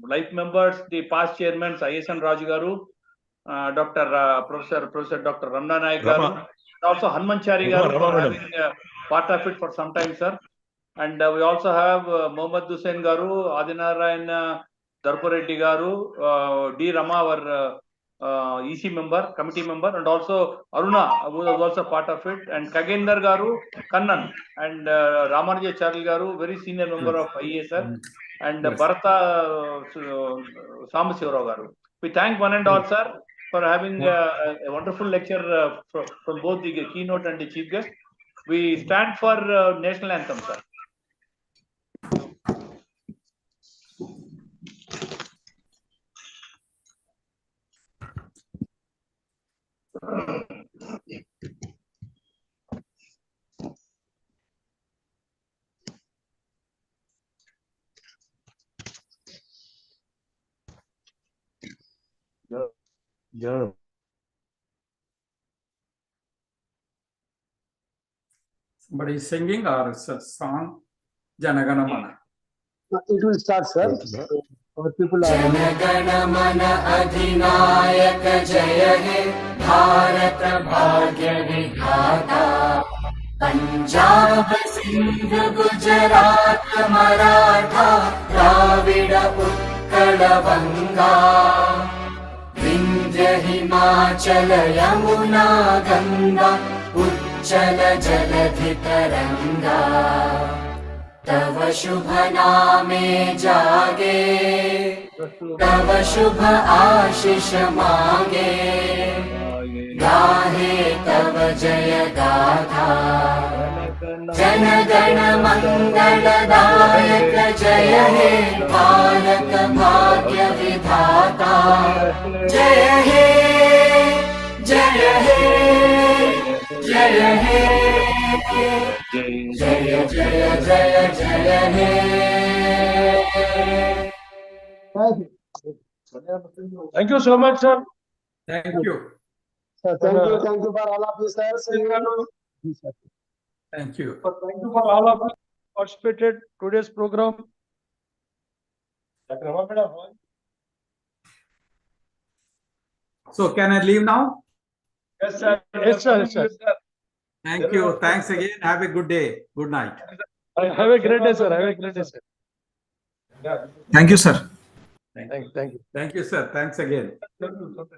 life members, the past chairmen, ISN Raju garu, Professor Dr. Ramna Naik garu, and also Hanmanchari garu for having part of it for some time, sir. And we also have Mohammad Hussain garu, Adinarayan Darpureddy garu, D. Rama, our EC member, committee member, and also Aruna, who was also part of it, and Kagender garu, Kannan, and Ramanuja Charlie garu, very senior member of IAS, sir, and Bharata Samasivaraw garu. We thank one and all, sir, for having a wonderful lecture from both the keynote and the chief guest. We stand for national anthem, sir. Somebody is singing or it's a song? Janagana Mana. It will start, sir. Our people are. जनगण मन अधिनायक जय हे भारत भाग्य विधाता पंजाब सिंध गुजरात मराठा द्राविड उत्कल बंगा विंध्य हिमाचल यमुना गंगा उच्चल जलधि तरंगा तव शुभ नामे जागे तव शुभ आशीष मांगे गाहे तव जय गाथा जन गण मंगलदायक जय हे भारत भाग्य विधाता जय हे जय हे जय हे जय जय जय जय हे Thank you so much, sir. Thank you. Sir, thank you for all of you, sir. Thank you. Thank you for all of you who participated today's program. So can I leave now? Yes, sir. Yes, sir. Yes, sir. Thank you. Thanks again. Have a good day. Good night. Have a great day, sir. Have a great day, sir. Thank you, sir. Thank you. Thank you, sir. Thanks again. Thank you.